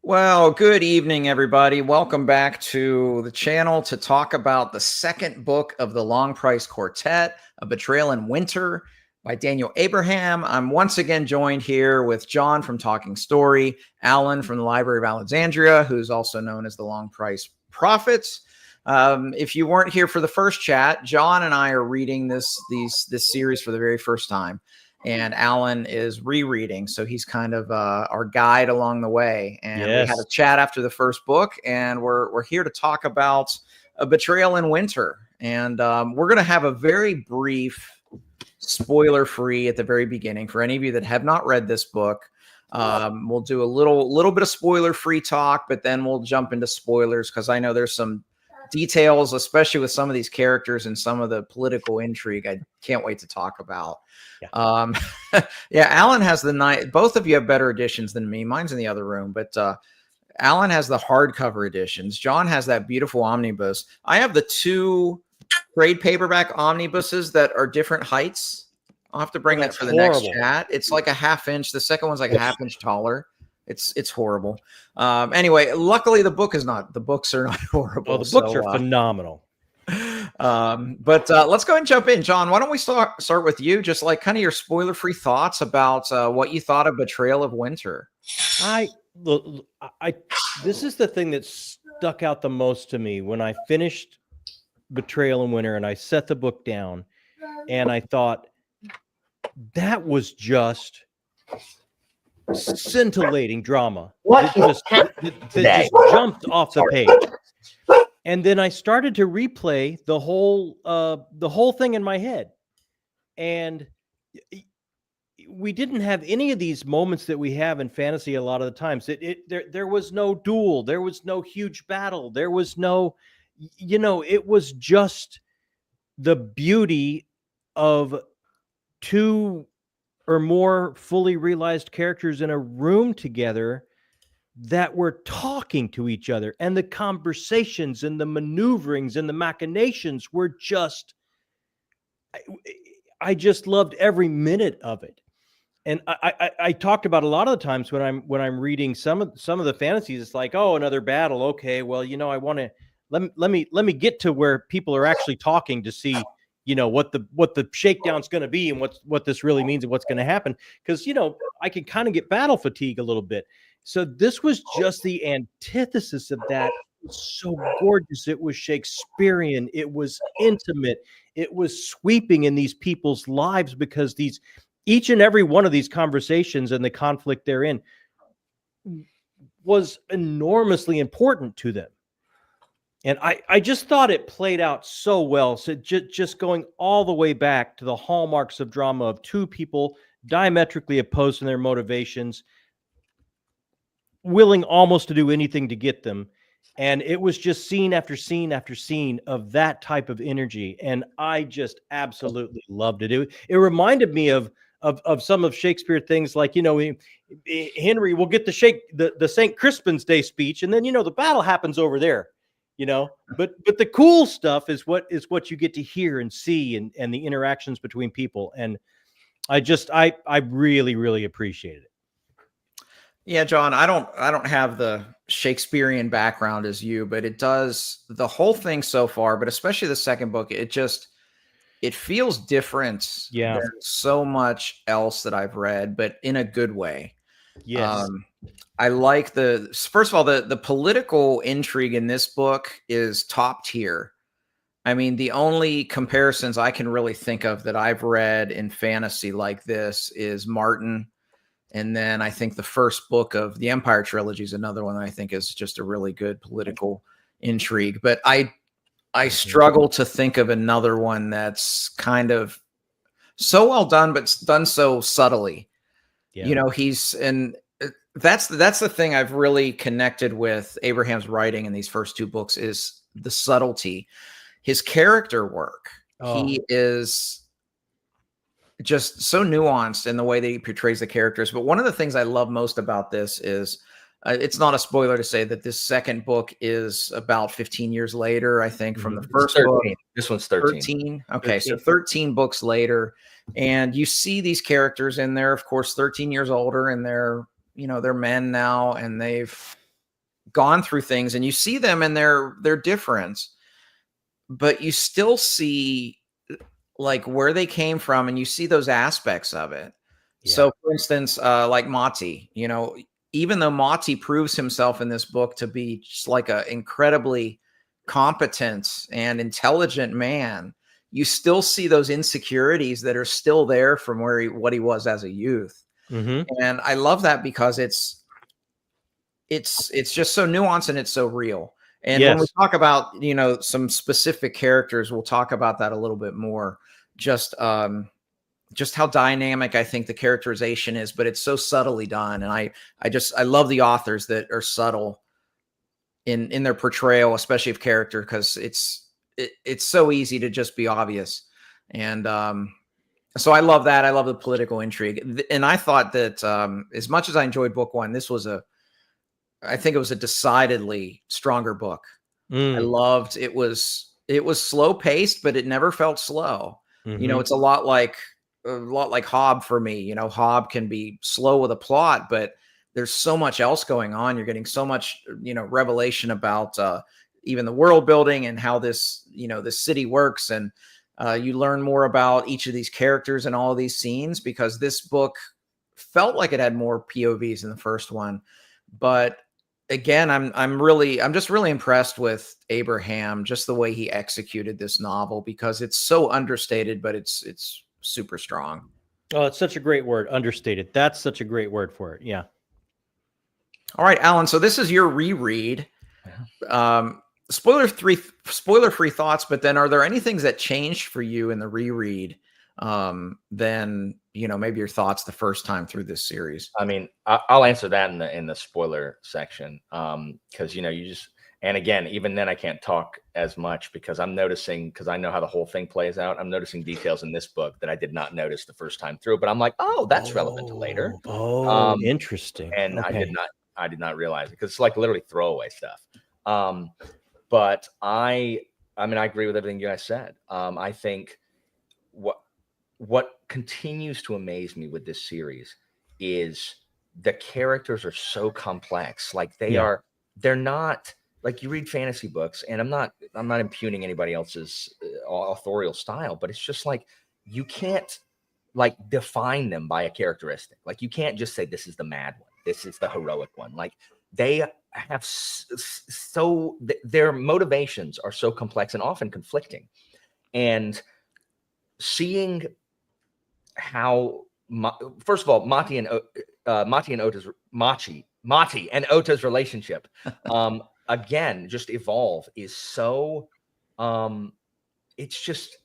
Well, good evening, everybody. Welcome back to the channel to talk about the second book of the Long Price Quartet, A Betrayal in Winter by Daniel Abraham. I'm once again joined here with John from Talking Story, Alan from the Library of Alexandria, who's also known as the Long Price Prophets. If you weren't here for the first chat, John and I are reading this series for the very first time. And Alan is rereading, so he's kind of our guide along the way. And we had a chat after the first book, and we're here to talk about A Betrayal in Winter. And we're going to have a very brief, spoiler-free at the very beginning for any of you that have not read this book. We'll do a little bit of spoiler-free talk, but then we'll jump into spoilers because I know there's some details, especially with some of these characters and some of the political intrigue I can't wait to talk about. Yeah, Alan has the night. Both of you have better editions than me. Mine's in the other room, but Alan has the hardcover editions. John has that beautiful omnibus. I have the two trade paperback omnibuses that are different heights. I'll have to bring that for the next chat. It's like a half inch. The second one's like a half inch taller. It's horrible. Anyway, luckily the books are not horrible. Oh, the books are phenomenal. But let's go ahead and jump in. John, why don't we start with you? Just like kind of your spoiler-free thoughts about what you thought of Betrayal of Winter. This is the thing that stuck out the most to me when I finished Betrayal in Winter and I set the book down and I thought that was just scintillating drama. That just jumped off the page. And then I started to replay the whole thing in my head. And we didn't have any of these moments that we have in fantasy a lot of the times. There was no duel. There was no huge battle. There was no, it was just the beauty of two or more fully realized characters in a room together that were talking to each other, and the conversations and the maneuverings and the machinations were just, I just loved every minute of it. And I talked about a lot of the times when I'm reading some of the fantasies, it's like, oh, another battle. Okay, well, I want to let me get to where people are actually talking to see, what the shakedown's going to be and what this really means and what's going to happen. Because I can kind of get battle fatigue a little bit. So this was just the antithesis of that. It was so gorgeous. It was Shakespearean. It was intimate. It was sweeping in these people's lives because each and every one of these conversations and the conflict therein was enormously important to them. And I just thought it played out so well. So just going all the way back to the hallmarks of drama of two people diametrically opposed in their motivations, willing almost to do anything to get them. And it was just scene after scene after scene of that type of energy. And I just absolutely loved it. It reminded me of some of Shakespeare things like, Henry will get the St. Crispin's Day speech. And then, the battle happens over there, but the cool stuff is what you get to hear and see and the interactions between people. And I really, really appreciated it. Yeah, John, I don't have the Shakespearean background as you, but it does the whole thing so far, but especially the second book, it feels different than so much else that I've read, but in a good way. Yes. I like first of all, the political intrigue in this book is top tier. I mean, the only comparisons I can really think of that I've read in fantasy like this is Martin. And then I think the first book of the Empire trilogy is another one that I think is just a really good political intrigue. But I struggle to think of another one that's kind of so well done, but done so subtly. Yeah. That's the thing I've really connected with Abraham's writing in these first two books is the subtlety, his character work. Oh. He is just so nuanced in the way that he portrays the characters. But one of the things I love most about this is it's not a spoiler to say that this second book is about 15 years later, I think, from the first book. This one's 13. Okay, 13. So 13 books later. And you see these characters in there, of course, 13 years older, and they're men now, and they've gone through things, and you see them and their difference, but you still see like where they came from, and you see those aspects of it. Yeah. So for instance, like Mati, you know, even though Mati proves himself in this book to be just like an incredibly competent and intelligent man, you still see those insecurities that are still there from what he was as a youth. Mm-hmm. And I love that because it's just so nuanced and it's so real. And when we Yes. talk about, you know, some specific characters, we'll talk about that a little bit more. Just how dynamic I think the characterization is, but it's so subtly done. And I love the authors that are subtle in their portrayal, especially of character, because it's so easy to just be obvious. And so I love that. I love the political intrigue. And I thought that as much as I enjoyed book one, I think it was a decidedly stronger book. I loved it. Was slow paced, but it never felt slow. Mm-hmm. You know, it's a lot like Hobb for me. You know, Hobb can be slow with a plot, but there's so much else going on. You're getting so much, you know, revelation about even the world building and how this, you know, the city works. And you learn more about each of these characters and all of these scenes, because this book felt like it had more POVs than the first one. But again, I'm just really impressed with Abraham, just the way he executed this novel, because it's so understated, but it's super strong. Oh, it's such a great word, understated. That's such a great word for it. Yeah. All right, Alan. So this is your reread. Spoiler-free thoughts, but then are there any things that changed for you in the reread than, you know, maybe your thoughts the first time through this series? I mean, I'll answer that in the spoiler section, because, you know, and again, even then I can't talk as much because I'm noticing, because I know how the whole thing plays out. I'm noticing details in this book that I did not notice the first time through, but I'm like, oh, that's relevant to later. Interesting. And okay. I did not realize it, because it's like literally throwaway stuff. But I mean, I agree with everything you guys said. I think what continues to amaze me with this series is the characters are so complex. Like they're not like, you read fantasy books, and I'm not impugning anybody else's authorial style, but it's just like, you can't like define them by a characteristic. Like, you can't just say this is the mad one, this is the heroic one. Like, they have their motivations are so complex and often conflicting. And seeing how first of all, Mati and Ota's relationship again just evolve is so it's just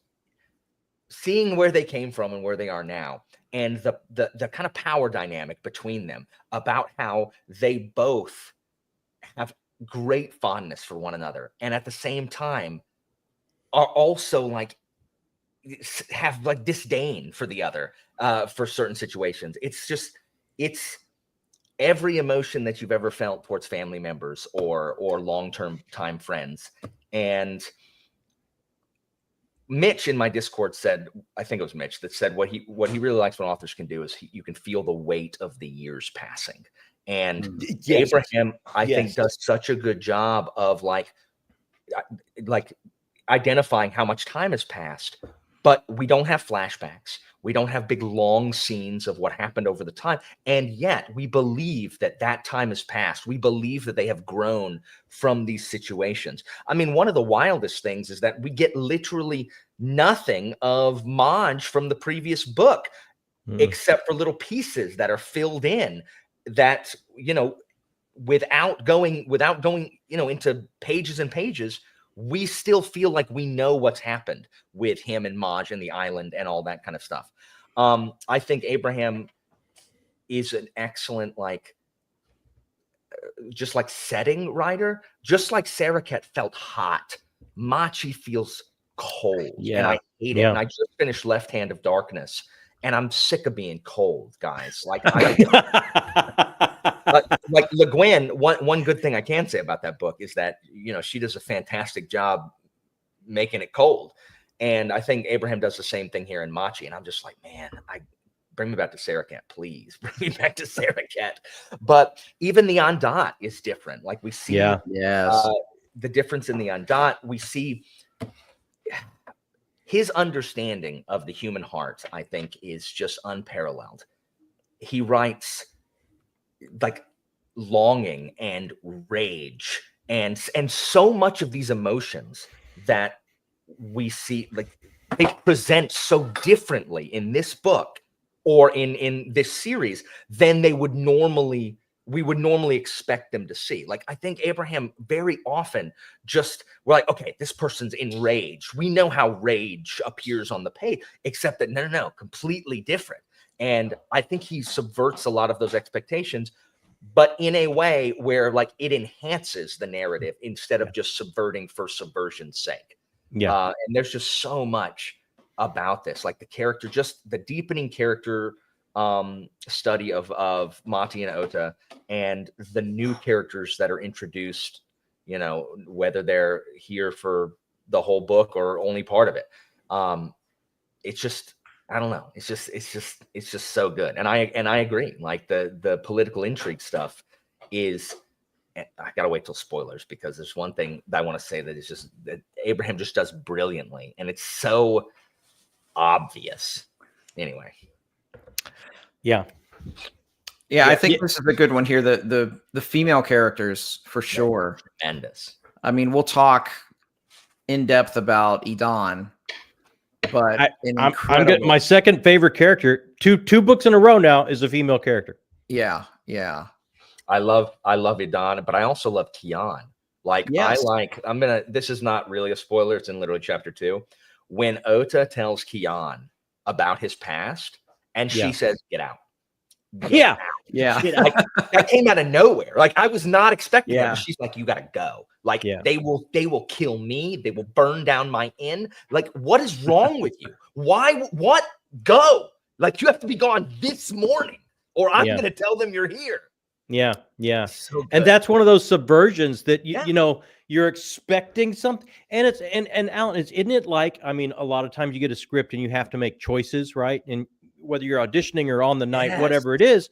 seeing where they came from and where they are now, and the kind of power dynamic between them, about how they both have great fondness for one another, and at the same time are also like have like disdain for the other for certain situations. It's every emotion that you've ever felt towards family members or long-term time friends. And Mitch in my Discord said, I think it was Mitch that said, what he really likes when authors can do is you can feel the weight of the years passing. And Yes. Abraham, I think, does such a good job of like identifying how much time has passed, but we don't have flashbacks. We don't have big long scenes of what happened over the time. And yet we believe that time has passed. We believe that they have grown from these situations. I mean, one of the wildest things is that we get literally nothing of Maj from the previous book, except for little pieces that are filled in that, you know, without going, you know, into pages and pages, we still feel like we know what's happened with him and Maj and the island and all that kind of stuff. I think Abraham is an excellent, just like setting writer. Just like Saraket felt hot, Machi feels cold. And I hate it. And I just finished Left Hand of Darkness, and I'm sick of being cold, guys. Like, like Le Guin, one good thing I can say about that book is that, you know, she does a fantastic job making it cold. And I think Abraham does the same thing here in Machi. And I'm just like, man, bring me back to Sarakat, please. Bring me back to Sarakat. But even the Andant is different. Like we see the difference in the Andant. We see his understanding of the human heart, I think, is just unparalleled. He writes like longing and rage and so much of these emotions that we see, like they present so differently in this book or in this series than we would normally expect them to see. Like, I think Abraham very often we're like, okay, this person's enraged. We know how rage appears on the page, except that no, completely different. And I think he subverts a lot of those expectations, but in a way where like it enhances the narrative instead of just subverting for subversion's sake. Yeah. And there's just so much about this, like the character, just the deepening character study of Mati and Ota, and the new characters that are introduced, you know, whether they're here for the whole book or only part of it. It's just, I don't know. It's just so good. And I agree. Like the political intrigue stuff is, I gotta wait till spoilers, because there's one thing that I want to say that is just that Abraham just does brilliantly, and it's so obvious. Anyway. Yeah, I think this is a good one here. The female characters for sure. Tremendous. I mean, we'll talk in depth about Idaan, but I'm getting my second favorite character. Two books in a row now is a female character. Yeah. I love Idaan, but I also love Tian. Like, this is not really a spoiler. It's in literally chapter 2. When Ota tells Kian about his past, and she says, "Get out." Yeah. Like, that came out of nowhere. Like, I was not expecting that. She's like, "You gotta go. Like, they will kill me. They will burn down my inn. Like, what is wrong with you? Why? What? Go. Like, you have to be gone this morning, or I'm gonna tell them you're here." Yeah. So and that's one of those subversions that you know, you're expecting something, and it's and Alan, isn't it like, I mean, a lot of times you get a script and you have to make choices, right? And whether you're auditioning or on the night, whatever it is,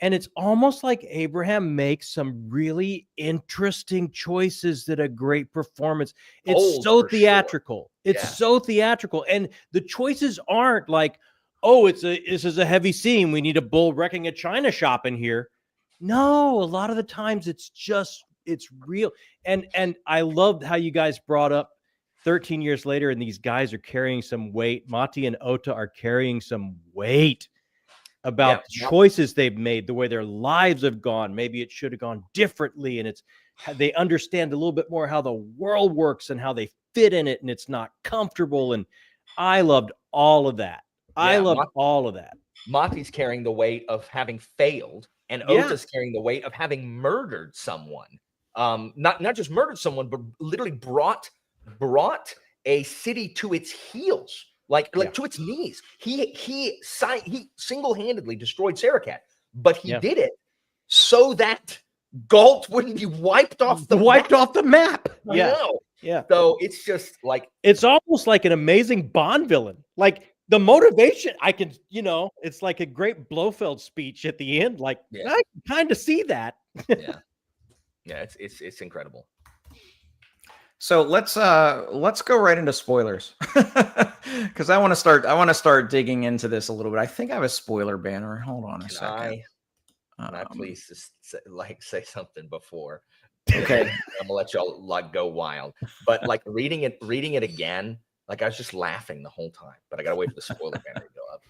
and it's almost like Abraham makes some really interesting choices that a great performance. It's so theatrical. Sure. It's so theatrical, and the choices aren't like, oh, this is a heavy scene. We need a bull wrecking a china shop in here. No, a lot of the times it's real. And I loved how you guys brought up 13 years later, and these guys are carrying some weight. Mati and Ota are carrying some weight about the choices they've made, the way their lives have gone. Maybe it should have gone differently. And they understand a little bit more how the world works and how they fit in it, and it's not comfortable. And I loved all of that. I loved all of that. Mati's carrying the weight of having failed, and Ota's carrying the weight of having murdered someone. Not just murdered someone, but literally brought a city to its heels, like to its knees. He single-handedly destroyed Sarakat, but he did it so that Galt wouldn't be wiped off the map. I know. Yeah. So it's just like, it's almost like an amazing Bond villain. Like, the motivation, I can, you know, it's like a great Blofeld speech at the end. Like, I can kind of see that. It's incredible. So let's go right into spoilers, because I want to start digging into this a little bit. I think I have a spoiler banner. Hold on a second. Can I please just say something before? Okay, I'm gonna let y'all like go wild. But like reading it again. Like, I was just laughing the whole time, but I gotta wait for the spoiler banner to go up.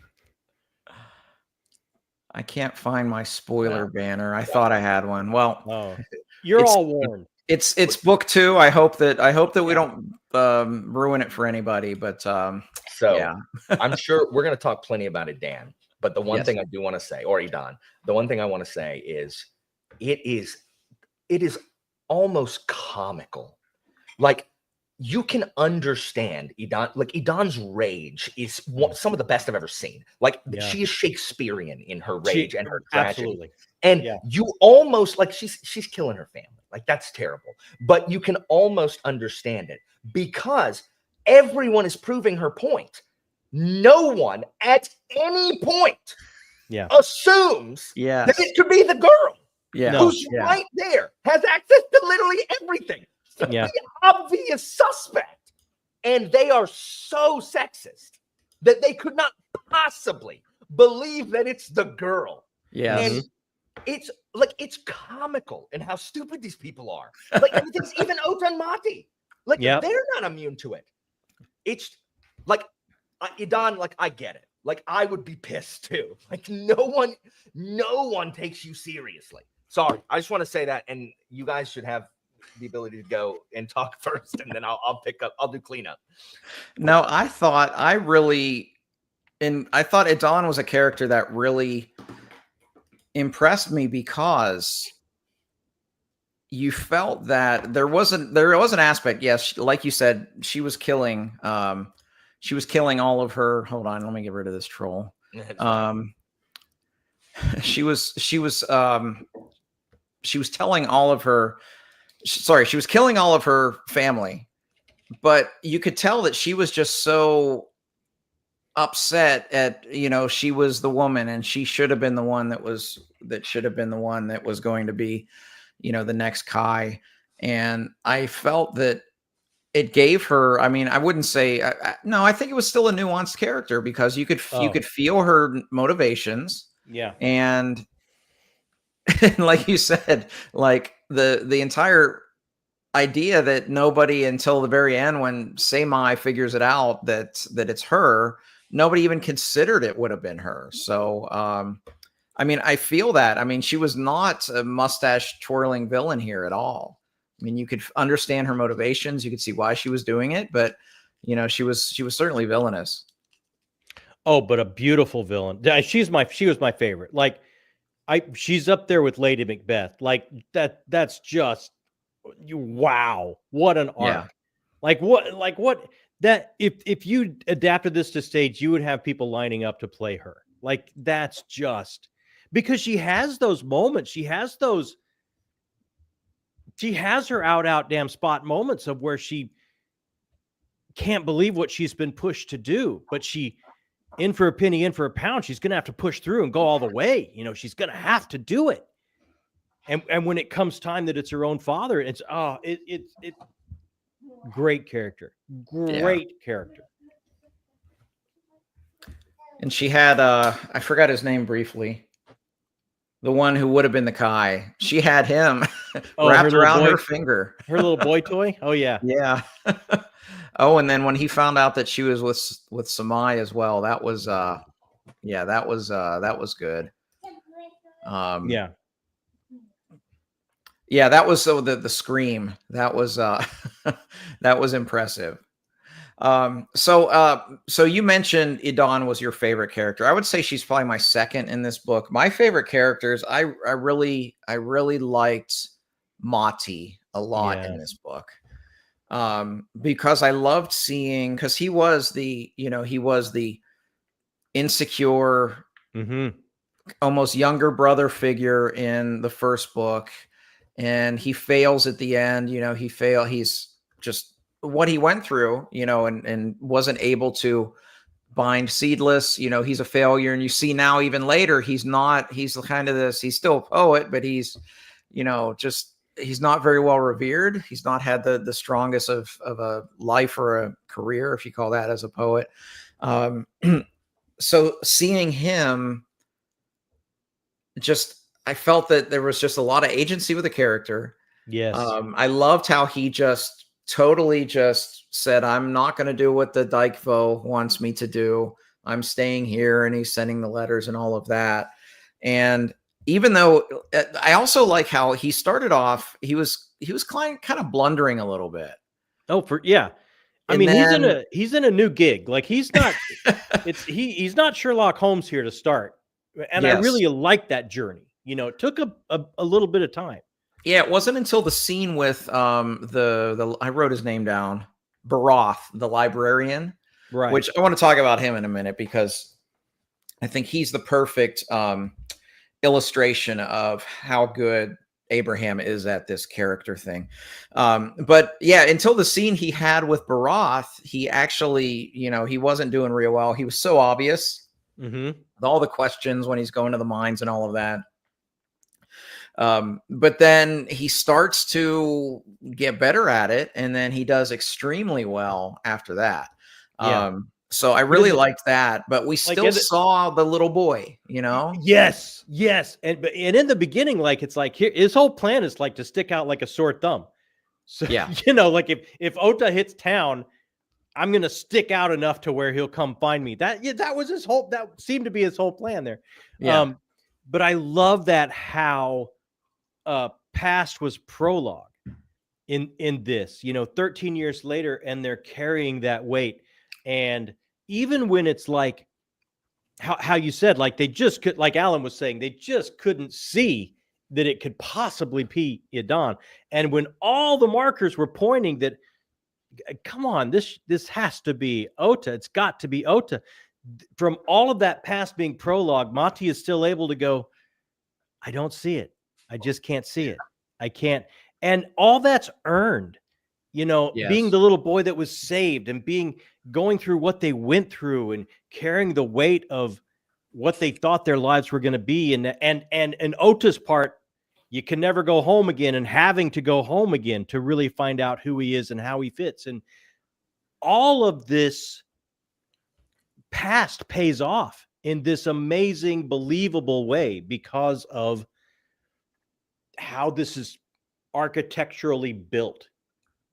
I can't find my spoiler banner. I thought I had one. Well, you're all warned. It's book 2. I hope that we don't ruin it for anybody. But I'm sure we're gonna talk plenty about Idaan. But the one thing I do want to say, or Idaan, the one thing I want to say is, it is almost comical. Like, you can understand Idaan. Like, Idaan's rage is some of the best I've ever seen. Like, she is Shakespearean in her rage and her tragedy. Absolutely. And you almost, like, she's killing her family. Like, that's terrible. But you can almost understand it, because everyone is proving her point. no one at any point assumes that Yes. it could be the girl Yeah. No. who's right there, has access to literally everything. She's the obvious suspect. And they are so sexist that they could not possibly believe that it's the girl. Yeah. And it's like, it's comical in how stupid these people are. Like, everything's even Ota and Mati. Like, they're not immune to it. It's like, Idaan, like, I get it. Like, I would be pissed too. Like, no one takes you seriously. Sorry, I just want to say that, and you guys should have the ability to go and talk first, and then I'll pick up. I'll do cleanup. No, I thought Idaan was a character that really impressed me because you felt that there was an aspect. Yes, like you said, she was killing all of her. Hold on, let me get rid of this troll. She was telling all of her. Sorry, she was killing all of her family, but you could tell that she was just so upset at, she was the woman and she should have been the one that was going to be, the next Kai. And I felt that it gave her, I mean, I wouldn't say, no, I think it was still a nuanced character because you could feel her motivations. Yeah. And like you said, like the entire idea that nobody until the very end, when Seimai figures it out that it's her, nobody even considered it would have been her. So, I mean, I feel that. I mean, she was not a mustache twirling villain here at all. I mean, you could understand her motivations. You could see why she was doing it, but she was certainly villainous. Oh, but a beautiful villain. She was my favorite. Like, she's up there with Lady Macbeth. Like that's just wow. What an arc. Yeah. Like what that if you adapted this to stage, you would have people lining up to play her. Like, that's just because she has those moments. She has her out damn spot moments of where she can't believe what she's been pushed to do, but she, in for a penny, in for a pound, she's going to have to push through and go all the way. She's going to have to do it. And when it comes time that it's her own father, it's great character. Great character. And she had I forgot his name briefly. The one who would have been the Kai. She had him wrapped around her finger. Her little boy toy? Oh yeah. Yeah. Oh, and then when he found out that she was with Samai as well, that was that was good. Yeah. Yeah, that was the scream. That was that was impressive. So you mentioned Idaan was your favorite character. I would say she's probably my second in this book. My favorite characters, I really liked Mati a lot in this book. Because I loved seeing, because he was the insecure, almost younger brother figure in the first book, and he fails at the end. He's just what he went through, and wasn't able to bind Seedless. He's a failure, and you see now even later he's kind of this. He's still a poet, but he's he's not very well revered. He's not had the strongest of a life or a career, if you call that, as a poet. So seeing him, I felt that there was just a lot of agency with the character. Yes. I loved how he just totally just said, I'm not going to do what the Dykvo wants me to do. I'm staying here, and he's sending the letters and all of that. And even though I also like how he started off, he was kind of blundering a little bit. Oh, I mean, he's in a new gig. Like, he's not, he's not Sherlock Holmes here to start. And I really like that journey. It took a little bit of time. Yeah, it wasn't until the scene with I wrote his name down, Baroth, the librarian, right? Which I want to talk about him in a minute, because I think he's the perfect illustration of how good Abraham is at this character thing. But yeah, until the scene he had with Barath, he actually, he wasn't doing real well. He was so obvious. All the questions when he's going to the mines and all of that. But then he starts to get better at it, and then he does extremely well after that. So I really liked that, but we still saw the little boy, Yes. And in the beginning, like, it's like his whole plan is like to stick out like a sore thumb. So, like if Ota hits town, I'm going to stick out enough to where he'll come find me. That was his whole, that seemed to be his whole plan there. Yeah. But I love that how past was prologue in this, 13 years later, and they're carrying that weight. And even when it's like how you said, like they just could, like Alan was saying, they just couldn't see that it could possibly be Idaan. And when all the markers were pointing that, come on, this has to be Ota. It's got to be Ota. From all of that past being prologue, Mati is still able to go, I don't see it. I just can't see it. I can't. And all that's earned, being the little boy that was saved and going through what they went through and carrying the weight of what they thought their lives were going to be. And Ota's part, you can never go home again, and having to go home again to really find out who he is and how he fits. And all of this past pays off in this amazing, believable way because of how this is architecturally built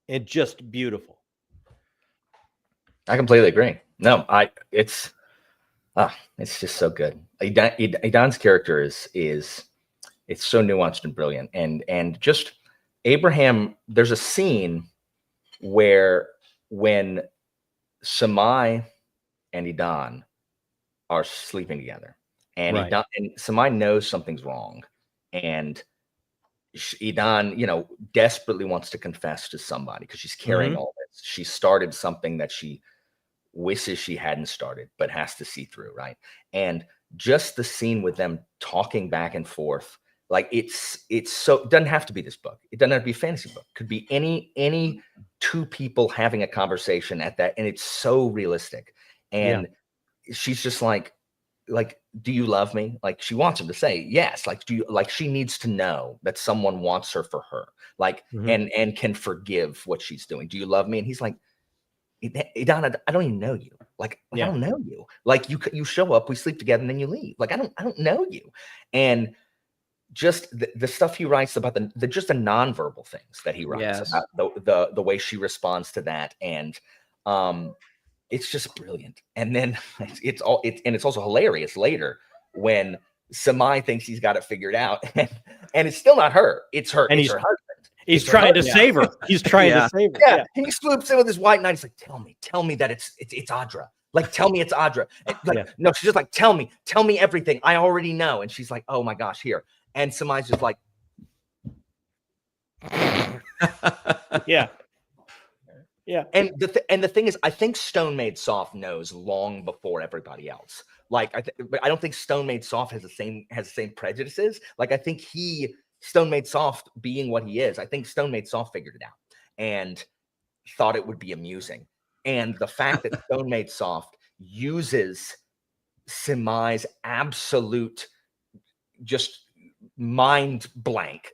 and just beautiful. I completely agree. No, it's just so good. Idaan's character is it's so nuanced and brilliant. And just Abraham, there's a scene where when Samai and Idaan are sleeping together, and Idaan, and Samai knows something's wrong, and Idaan, desperately wants to confess to somebody because she's carrying all this. She started something that she wishes she hadn't started, but has to see through, right? And just the scene with them talking back and forth, like it's so, it doesn't have to be this book. It doesn't have to be a fantasy book. It could be any two people having a conversation at that, and it's so realistic. And she's just like, do you love me? Like, she wants him to say yes. Like, she needs to know that someone wants her for her, like, and can forgive what she's doing. Do you love me? And he's like, Idaan, I don't even know you. Like, I don't know you. Like, you show up, we sleep together, and then you leave. Like, I don't know you. And just the stuff he writes about the just the nonverbal things that he writes about the way she responds to that. And it's just brilliant. And then it's also hilarious later when Samai thinks he's got it figured out, and it's still not her. It's her. And it's her husband. He's trying to save her. He's trying to save her. Yeah. He swoops in with his white knight. He's like, tell me that it's Audra. Like, tell me it's Audra. Like, no, she's just like, tell me everything. I already know. And she's like, oh my gosh, here. And Samai's just like, yeah. And the thing is, I think Stone Made Soft knows long before everybody else. Like, but I don't think Stone Made Soft has the same prejudices. Like, I think Stone Made Soft being what he is, I think Stone Made Soft figured it out and thought it would be amusing. And the fact that Stone Made Soft uses Samai's absolute just mind blank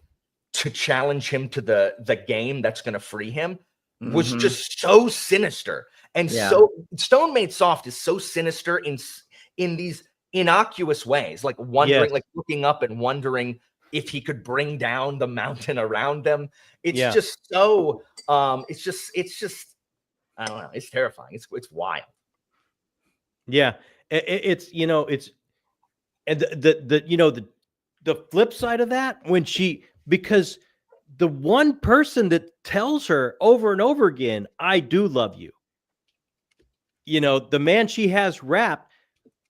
to challenge him to the game that's going to free him was just so sinister. And so Stone Made Soft is so sinister in these innocuous ways, like wondering, like looking up and wondering if he could bring down the mountain around them. It's just so it's just I don't know, it's terrifying. It's wild. Yeah. It's and the flip side of that, because the one person that tells her over and over again, I do love you, the man she has wrapped,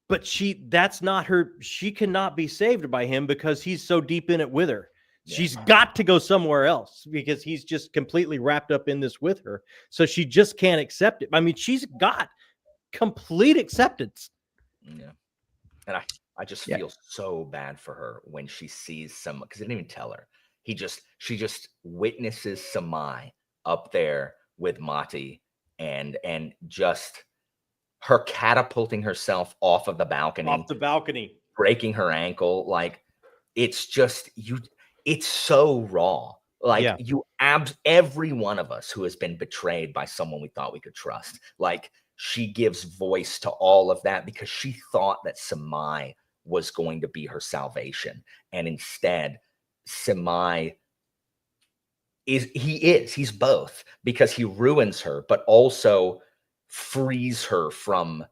but that's not her. She cannot be saved by him because he's so deep in it with her. Yeah. She's got to go somewhere else because he's just completely wrapped up in this with her. So she just can't accept it. I mean, she's got complete acceptance. Yeah. And I just feel so bad for her when she sees someone, because they didn't even tell her. she just witnesses Samai up there with Mati and just her catapulting herself off of the balcony, breaking her ankle. Like, it's just it's so raw. Like, every one of us who has been betrayed by someone we thought we could trust, like, she gives voice to all of that because she thought that Samai was going to be her salvation. And instead, Samai he's both, because he ruins her, but also frees her from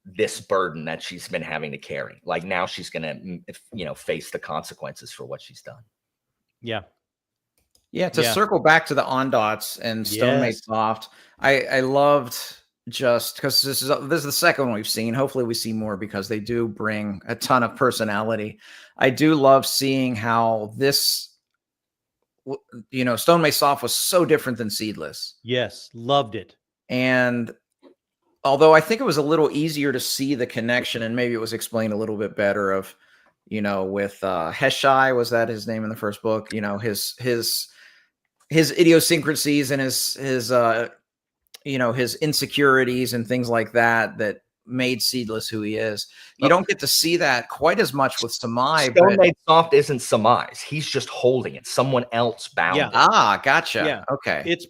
this burden that she's been having to carry. Like, now she's going to, face the consequences for what she's done. Yeah. Yeah. To circle back to the Ondots and Stone Made Soft, I loved, just because this is the second one we've seen. Hopefully we see more, because they do bring a ton of personality. I do love seeing how this, Stone Made Soft was so different than Seedless. Yes, loved it. And although I think it was a little easier to see the connection, and maybe it was explained a little bit better, of, with Heshai, was that his name in the first book? His idiosyncrasies and his insecurities and things like that made Seedless who he is. You don't get to see that quite as much with Samai. Stone Made Soft isn't Samai's. He's just holding it. Someone else bound it. Gotcha. Yeah. Okay. It's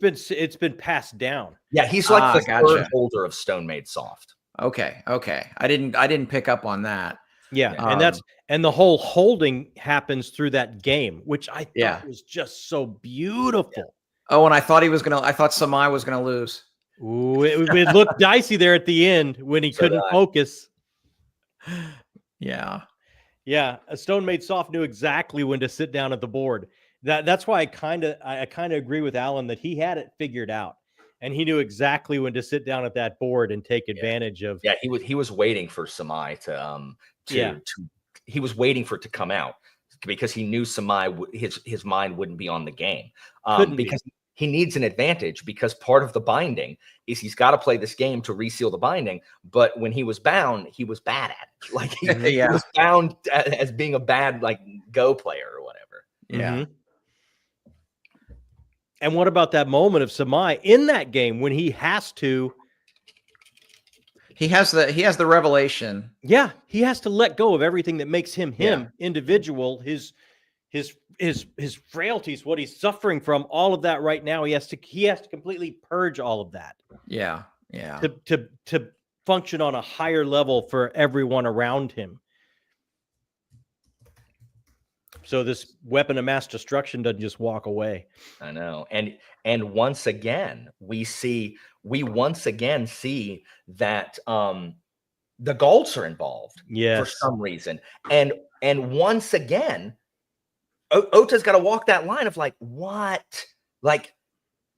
been passed down. Yeah, he's like the third holder of Stone Made Soft. Okay. I didn't pick up on that. Yeah, and the whole holding happens through that game, which I thought was just so beautiful. Yeah. Oh, and I thought Samai was gonna lose. Ooh, it looked dicey there at the end when he couldn't focus. Yeah. A Stone Made Soft knew exactly when to sit down at the board. That's why I kind of agree with Alan that he had it figured out, and he knew exactly when to sit down at that board and take advantage of. Yeah, he was waiting for Samai he was waiting for it to come out, because he knew Samai his mind wouldn't be on the game, because he needs an advantage, because part of the binding is he's got to play this game to reseal the binding. But when he was bound, he was bad at it. Like, he was bound as being a bad, like, Go player or whatever. Yeah. Mm-hmm. And what about that moment of Samai in that game when he has to? He has the revelation. Yeah, he has to let go of everything that makes him individual, his frailties, what he's suffering from, all of that right now. He has to completely purge all of that. Yeah. To function on a higher level for everyone around him. So this weapon of mass destruction doesn't just walk away. I know. And once again, we once again see that the Gaults are involved for some reason. And once again, Ota's got to walk that line of, like, what? Like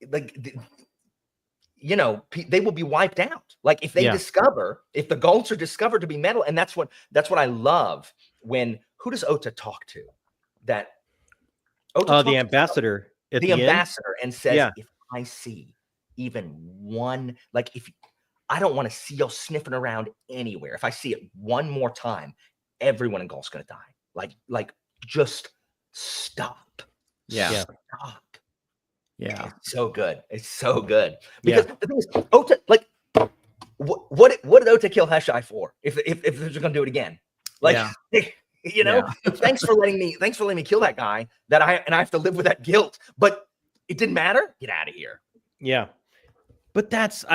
they will be wiped out. Like, if they if the Gaults are discovered to be metal, and that's what I love. Who does Ota talk to? The ambassador. The ambassador, and says, if I see even one, like, if I don't want to see y'all sniffing around anywhere. If I see it one more time, everyone in Gault's going to die. Like, just stop. Yeah. Stop. Yeah. It's so good. It's so good. Because the thing is, Ota, like, what did Ota kill Heshai for? If they're just going to do it again, like, thanks for letting me kill that guy I have to live with that guilt, but it didn't matter. Get out of here. Yeah. But that's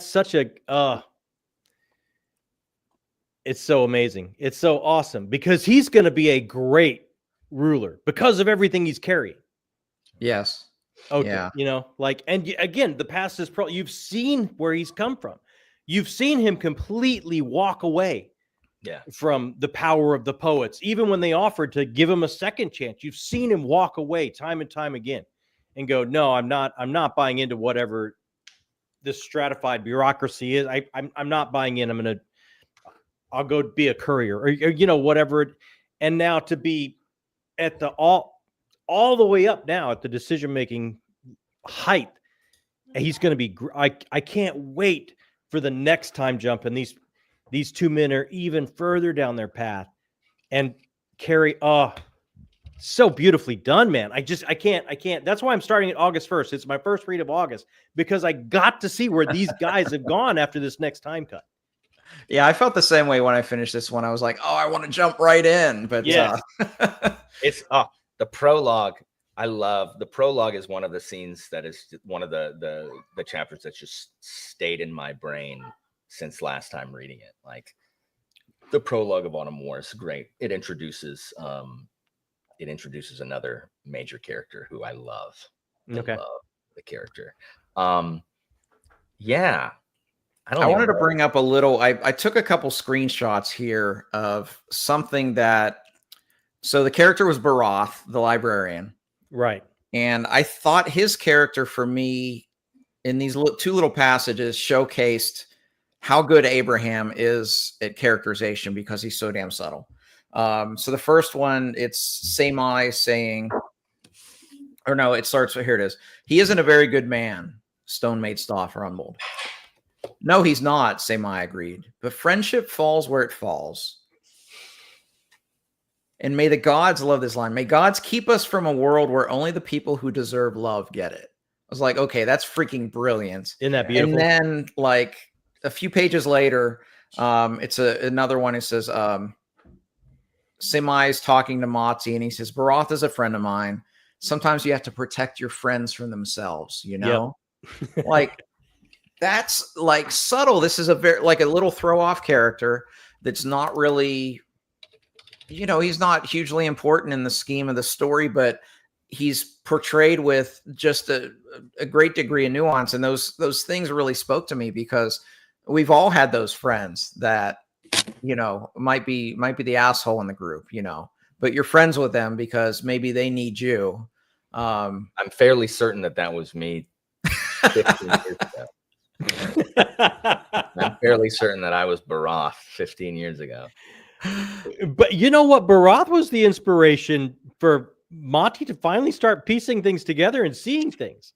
such a, it's so amazing. It's so awesome, because he's going to be a great ruler because of everything he's carrying. Yes. Okay. Yeah. And again, the past is you've seen where he's come from. You've seen him completely walk away from the power of the poets. Even when they offered to give him a second chance, you've seen him walk away time and time again and go, no, I'm not buying into whatever this stratified bureaucracy is. I'm not buying in. I'll go be a courier or whatever. And now to be at the all the way up now at the decision-making height, he's going to be, I can't wait for the next time jump. And these two men are even further down their path and carry, So beautifully done, man. I can't. That's why I'm starting at August 1st. It's my first read of August because I got to see where these guys have gone after this next time cut. Yeah, I felt the same way when I finished this one. I was like, oh, I want to jump right in. But yes. It's the prologue. I love the prologue is one of the scenes that is one of the chapters that's just stayed in my brain since last time reading it. Like the prologue of Autumn War is great. It introduces another major character who I love. Okay. I love the character. Yeah. I wanted to bring up a little, I took a couple screenshots here of something that, so the character was Baroth, the librarian. Right. And I thought his character for me in these two little passages showcased how good Abraham is at characterization because he's so damn subtle. So the first one, it's Samai saying, or no, it starts, here it is. He isn't a very good man, Stone made Stoffer humbled. No, he's not, Samai agreed. But friendship falls where it falls. And may the gods love this line. May gods keep us from a world where only the people who deserve love get it. I was like, okay, that's freaking brilliant. Isn't that beautiful? And then like a few pages later, it's another one. It says, Samai is talking to Mati and he says, Baroth is a friend of mine. Sometimes you have to protect your friends from themselves, you know? Yep. Like, that's like subtle. This is a very like a little throw off character that's not really, you know, he's not hugely important in the scheme of the story, but he's portrayed with just a great degree of nuance. And those things really spoke to me because we've all had those friends that, you know, might be the asshole in the group, you know, but you're friends with them because maybe they need you. I'm fairly certain that was me 15 years ago. I'm fairly certain that I was Baroth 15 years ago. But you know what? Baroth was the inspiration for Monty to finally start piecing things together and seeing things.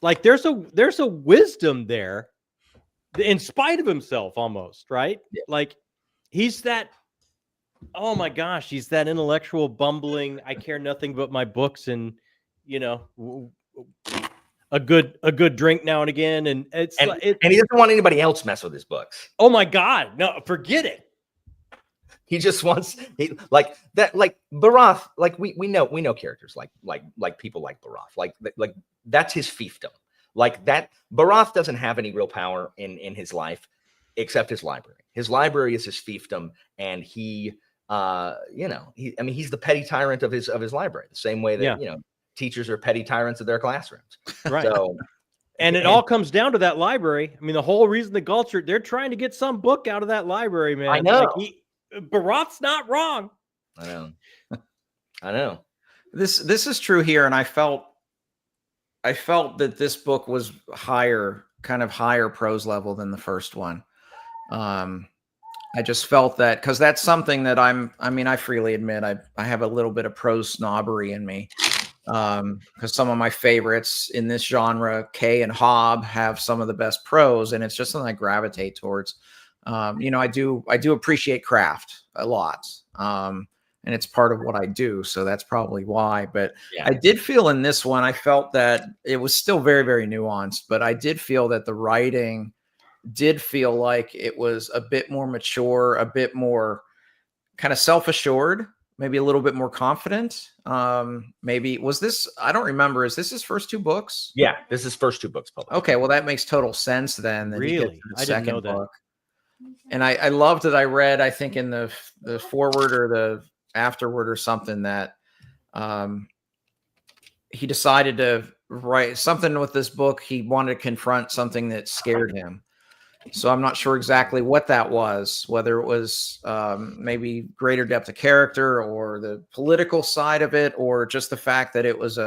Like there's a wisdom there in spite of himself almost, right? Yeah. Like he's that, oh my gosh, he's that intellectual bumbling, I care nothing but my books and, you know, a good drink now and again, and and he doesn't want anybody else mess with his books. Oh my God, no, forget it. He just wants like Baroth. Like we know characters like people like Baroth. Like that's his fiefdom. Like that Baroth doesn't have any real power in his life except his library. His library is his fiefdom, and he's the petty tyrant of his library. The same way that teachers are petty tyrants of their classrooms. Right. So, and it all comes down to that library. I mean, the whole reason the Gulcher, they're trying to get some book out of that library, man. I know. Like Baroth's not wrong. I know. This is true here. And I felt that this book was kind of higher prose level than the first one. I just felt that because that's something that I freely admit I have a little bit of prose snobbery in me. Because some of my favorites in this genre, Kay and Hobb, have some of the best prose, and it's just something I gravitate towards. I do appreciate craft a lot, and it's part of what I do, so that's probably why. But I did feel in this one, I felt that it was still very, very nuanced, but I did feel that the writing did feel like it was a bit more mature, a bit more kind of self-assured. Maybe a little bit more confident. Maybe was this? I don't remember. Is this his first two books? Yeah, this is his first two books published. Okay, well that makes total sense then. Really, I didn't know that. Book. And I loved that I read. I think in the foreword or the afterword or something that he decided to write something with this book. He wanted to confront something that scared him. So I'm not sure exactly what that was, whether it was maybe greater depth of character or the political side of it, or just the fact that it was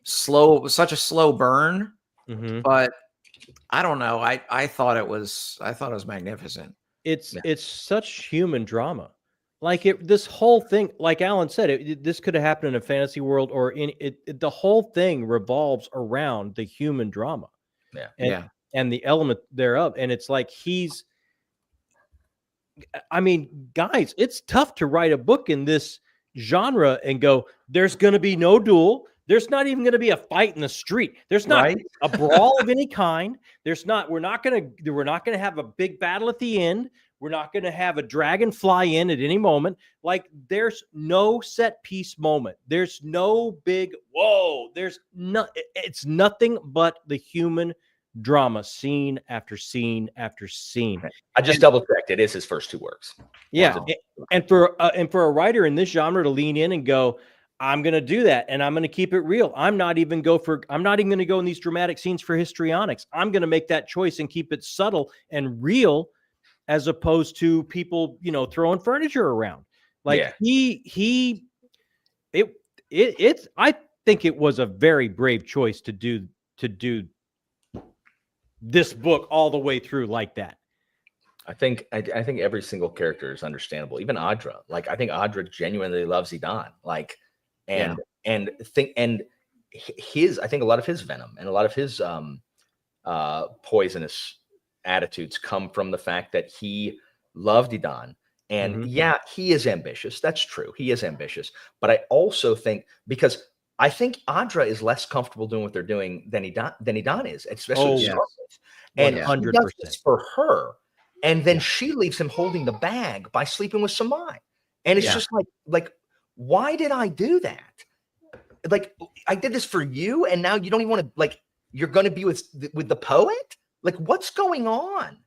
such a slow burn. Mm-hmm. But I don't know. I thought it was magnificent. It's such human drama. Like this whole thing, like Alan said, this could have happened in a fantasy world or the whole thing revolves around the human drama. Yeah. And the element thereof. And it's like guys, it's tough to write a book in this genre and go, there's going to be no duel. There's not even going to be a fight in the street. There's not Right. a brawl of any kind. We're not going to have a big battle at the end. We're not going to have a dragon fly in at any moment. Like, there's no set piece moment. There's no big, whoa, it's nothing but the human drama, scene after scene after scene. I just double checked. It is his first 2 works. Yeah. And for a writer in this genre to lean in and go, I'm going to do that, and I'm going to keep it real. I'm not even going to go in these dramatic scenes for histrionics. I'm going to make that choice and keep it subtle and real, as opposed to people, throwing furniture around. Like, I think it was a very brave choice to do this book all the way through like that. I think every single character is understandable. Even Audra. Like, I think Audra genuinely loves Idaan. Like, I think a lot of his venom and a lot of his poisonous attitudes come from the fact that he loved Idaan. And he is ambitious. That's true. He is ambitious. But I also think, because I think Audra is less comfortable doing what they're doing than Idaan is, especially and 100%. he does this for her. And then she leaves him holding the bag by sleeping with Samai. And it's just like, why did I do that? Like, I did this for you, and now you don't even want to, like, you're going to be with the poet? Like, what's going on?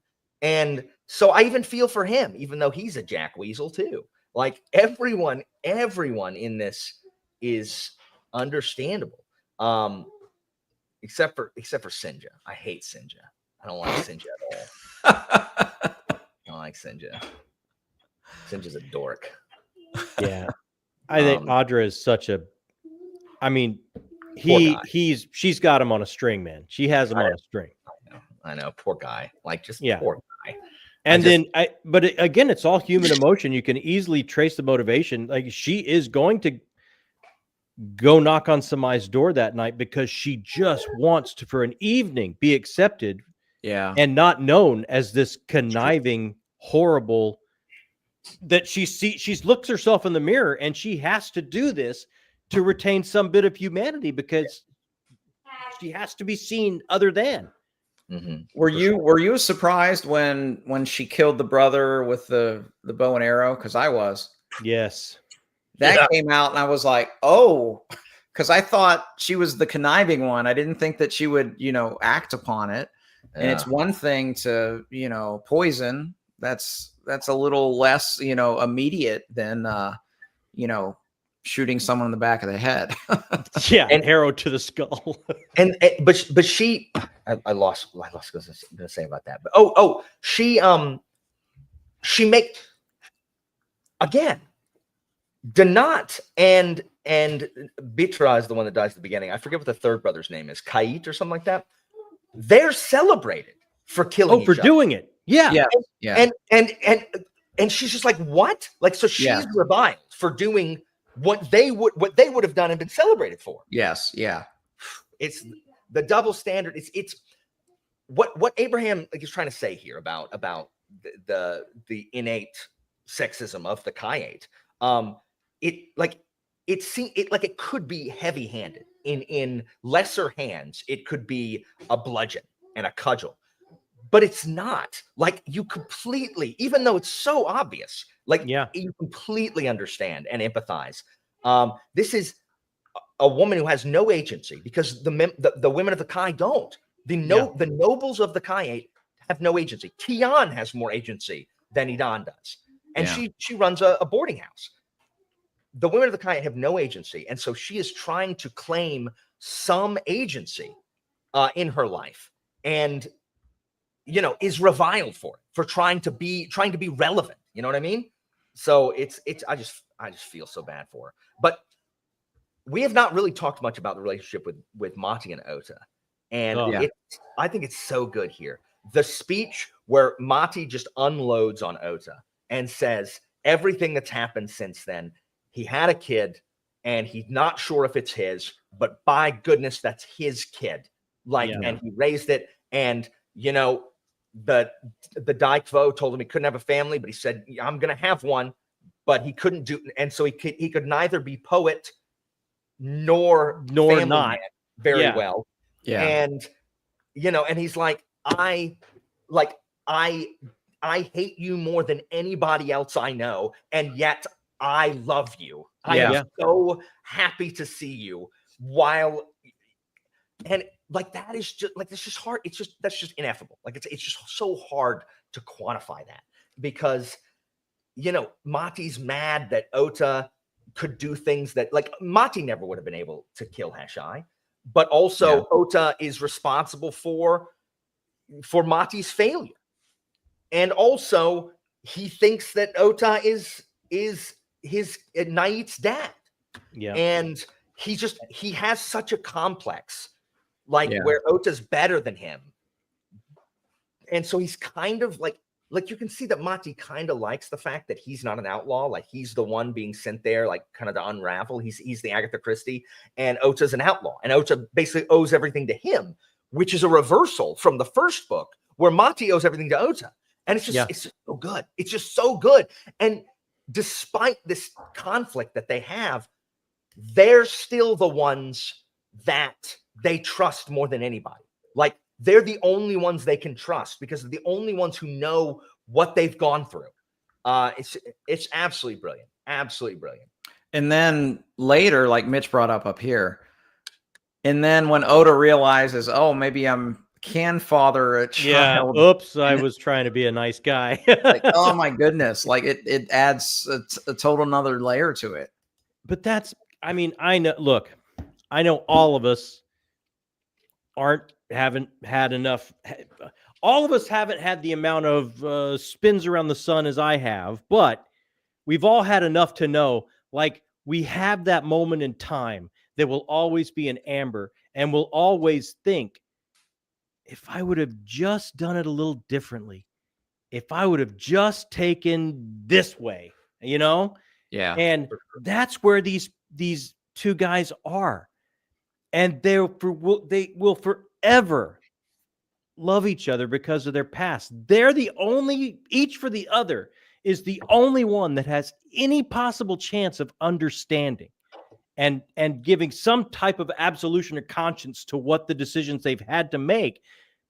And so I even feel for him, even though he's a jack weasel too. Like, everyone in this is understandable. Except for Sinja. I hate Sinja. I don't like Sinja at all. I don't like Sinja. Sinja's a dork. Yeah. I think Audra is such a, she's got him on a string, man. She has him on a string. I know. Poor guy. Like, just poor guy. But again, it's all human emotion. You can easily trace the motivation. Like, she is going to go knock on Samai's door that night because she just wants to, for an evening, be accepted. Yeah. And not known as this conniving, horrible, that she looks herself in the mirror, and she has to do this to retain some bit of humanity, because she has to be seen other than. Were you surprised when she killed the brother with the bow and arrow? Because I was. Yes. That came out, and I was like, oh, because I thought she was the conniving one. I didn't think that she would, act upon it. And it's one thing to, poison. That's a little less, immediate than, shooting someone in the back of the head. And arrow to the skull. But she, I lost what I was going to say about that. But she make, again, Danat and Bitra is the one that dies at the beginning. I forget what the third brother's name is, Kait or something like that. They're celebrated for killing each other. doing it. Yeah. And she's just like, what? Like, so she's reviled for doing what they would have done and been celebrated for. Yes. Yeah. It's the double standard. It's what Abraham is trying to say here about the innate sexism of the Kayate. It could be heavy-handed. In lesser hands, it could be a bludgeon and a cudgel, but it's not. Like, you completely, even though it's so obvious, you completely understand and empathize. This is a woman who has no agency, because the women of the Kai don't. The nobles of the Kai have no agency. Tian has more agency than Idaan does, and she runs a boarding house. The women of the Kai have no agency, and so she is trying to claim some agency in her life, and is reviled for trying to be relevant. You know what I mean? So I just feel so bad for her. But we have not really talked much about the relationship with Mati and Ota, and I think it's so good here. The speech where Mati just unloads on Ota and says everything that's happened since then. He had a kid, and he's not sure if it's his, but by goodness, that's his kid. And he raised it. And, the Daikvo told him he couldn't have a family, but he said, I'm going to have one. but he couldn't do, and so he could neither be poet nor family not man very well. Yeah. And and he's like, I hate you more than anybody else I know, and yet I love you. I am so happy to see you. And like that is just like, it's just hard. That's just ineffable. Like it's just so hard to quantify that, because Mati's mad that Ota could do things that, like, Mati never would have been able to kill Hashai, but also Ota is responsible for Mati's failure. And also he thinks that Ota is his Nait's dad. Yeah. And he has such a complex, where Ota's better than him. And so he's kind of like you can see that Mati kind of likes the fact that he's not an outlaw. Like, he's the one being sent there, like, kind of to unravel. He's the Agatha Christie, and Ota's an outlaw. And Ota basically owes everything to him, which is a reversal from the first book where Mati owes everything to Ota. And it's just so good. It's just so good. And despite this conflict that they have, they're still the ones that they trust more than anybody. Like, they're the only ones they can trust because they're the only ones who know what they've gone through. It's absolutely brilliant. Absolutely brilliant. And then later, like Mitch brought up here, and then when Ota realizes, oh, maybe can father a child. Oops, I was trying to be a nice guy. Like, oh my goodness. Like it adds a total another layer to it. But I know all of us haven't had enough. All of us haven't had the amount of spins around the sun as I have, but we've all had enough to know, like, we have that moment in time that will always be an amber, and we'll always think, if I would have just done it a little differently, if I would have just taken this way, Yeah. And that's where these two guys are. And they will forever love each other because of their past. They're the only, each for the other is the only one that has any possible chance of understanding and giving some type of absolution or conscience to what the decisions they've had to make,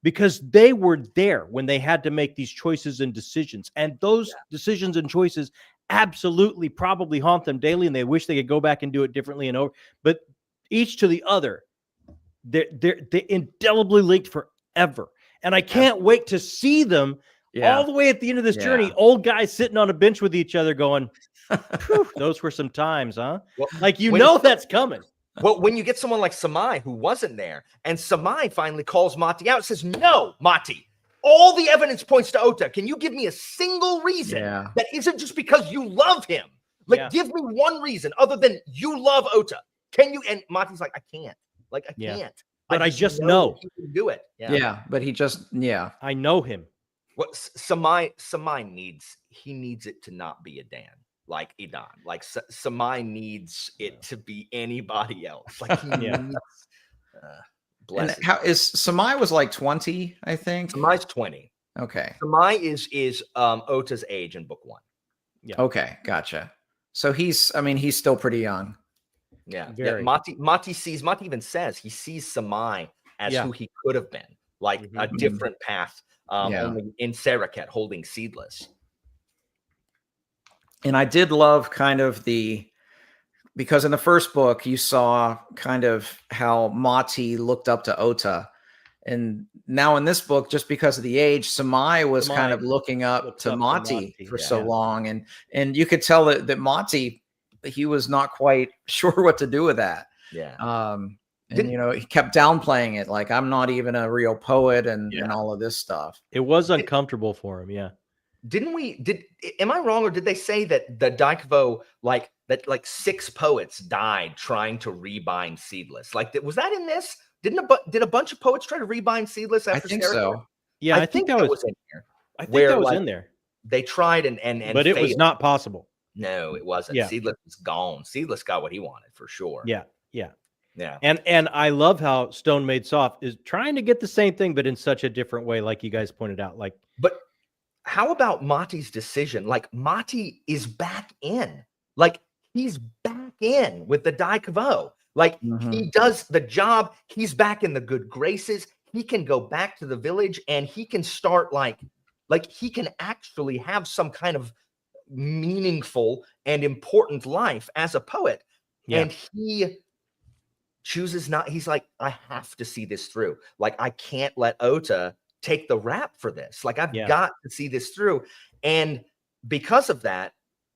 because they were there when they had to make these choices and decisions. And those decisions and choices absolutely probably haunt them daily, and they wish they could go back and do it differently and over. But each to the other, they're indelibly linked forever. And I can't wait to see them all the way at the end of this journey. Old guys sitting on a bench with each other going, those were some times, huh? Well, like, that's coming. Well, when you get someone like Samai who wasn't there, and Samai finally calls Mati out, says, no, Mati, all the evidence points to Ota. Can you give me a single reason that isn't just because you love him? Like, give me one reason other than you love Ota. Can you? And Mati's like, I can't. Like, I can't. But I just know he can do it. But he just, I know him. What Samai needs it to not be Idaan, like Idaan. Like, Samai needs it to be anybody else. Like, he needs, and how is Samai was like 20, I think. Samai's 20. Okay. Samai is Ota's age in book 1. Yeah. Okay, gotcha. So he's still pretty young. Yeah. Mati even says he sees Samai as who he could have been, like a different path, only in Saraket holding Seedless. And I did love kind of because in the first book you saw kind of how Mati looked up to Ota, and now in this book, just because of the age, Samai was kind of looking up to Mati for so long, and you could tell that Mati, he was not quite sure what to do with that. And he kept downplaying it, like, I'm not even a real poet, and all of this stuff. It was uncomfortable for him. Am I wrong, or did they say that the Daikvo, like 6 poets died trying to rebind Seedless? Like, was that in this? Did a bunch of poets try to rebind Seedless after? I think so. Yeah, I think that was in here. I think that was in there. They tried and but it failed. Was not possible. No, it wasn't. Seedless was gone. Seedless got what he wanted for sure. Yeah. And I love how Stone Made Soft is trying to get the same thing, but in such a different way, like you guys pointed out. Like, but how about Mati's decision? Like, Mati is back in. Like, he's back in with the Dai Kavo. Like, he does the job. He's back in the good graces. He can go back to the village and he can start like he can actually have some kind of meaningful and important life as a poet. Yeah. And he chooses not. He's like, I have to see this through. Like, I can't let Ota take the rap for this. Like, I've got to see this through. And because of that,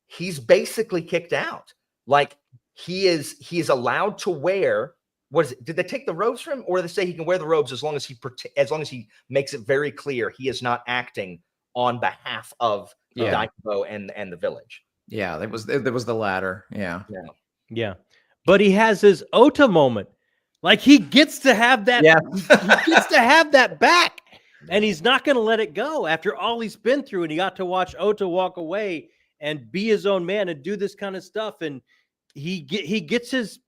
he's basically kicked out. Like, he is allowed to wear, what is it? Did they take the robes from him, or did they say he can wear the robes as long as he makes it very clear he is not acting on behalf of Daikobo and the village? Yeah, there was the latter. Yeah. Yeah. But he has his Ota moment. Like, he gets to have that. Yeah. He gets to have that back. And he's not going to let it go after all he's been through. And he got to watch Ota walk away and be his own man and do this kind of stuff. And he gets his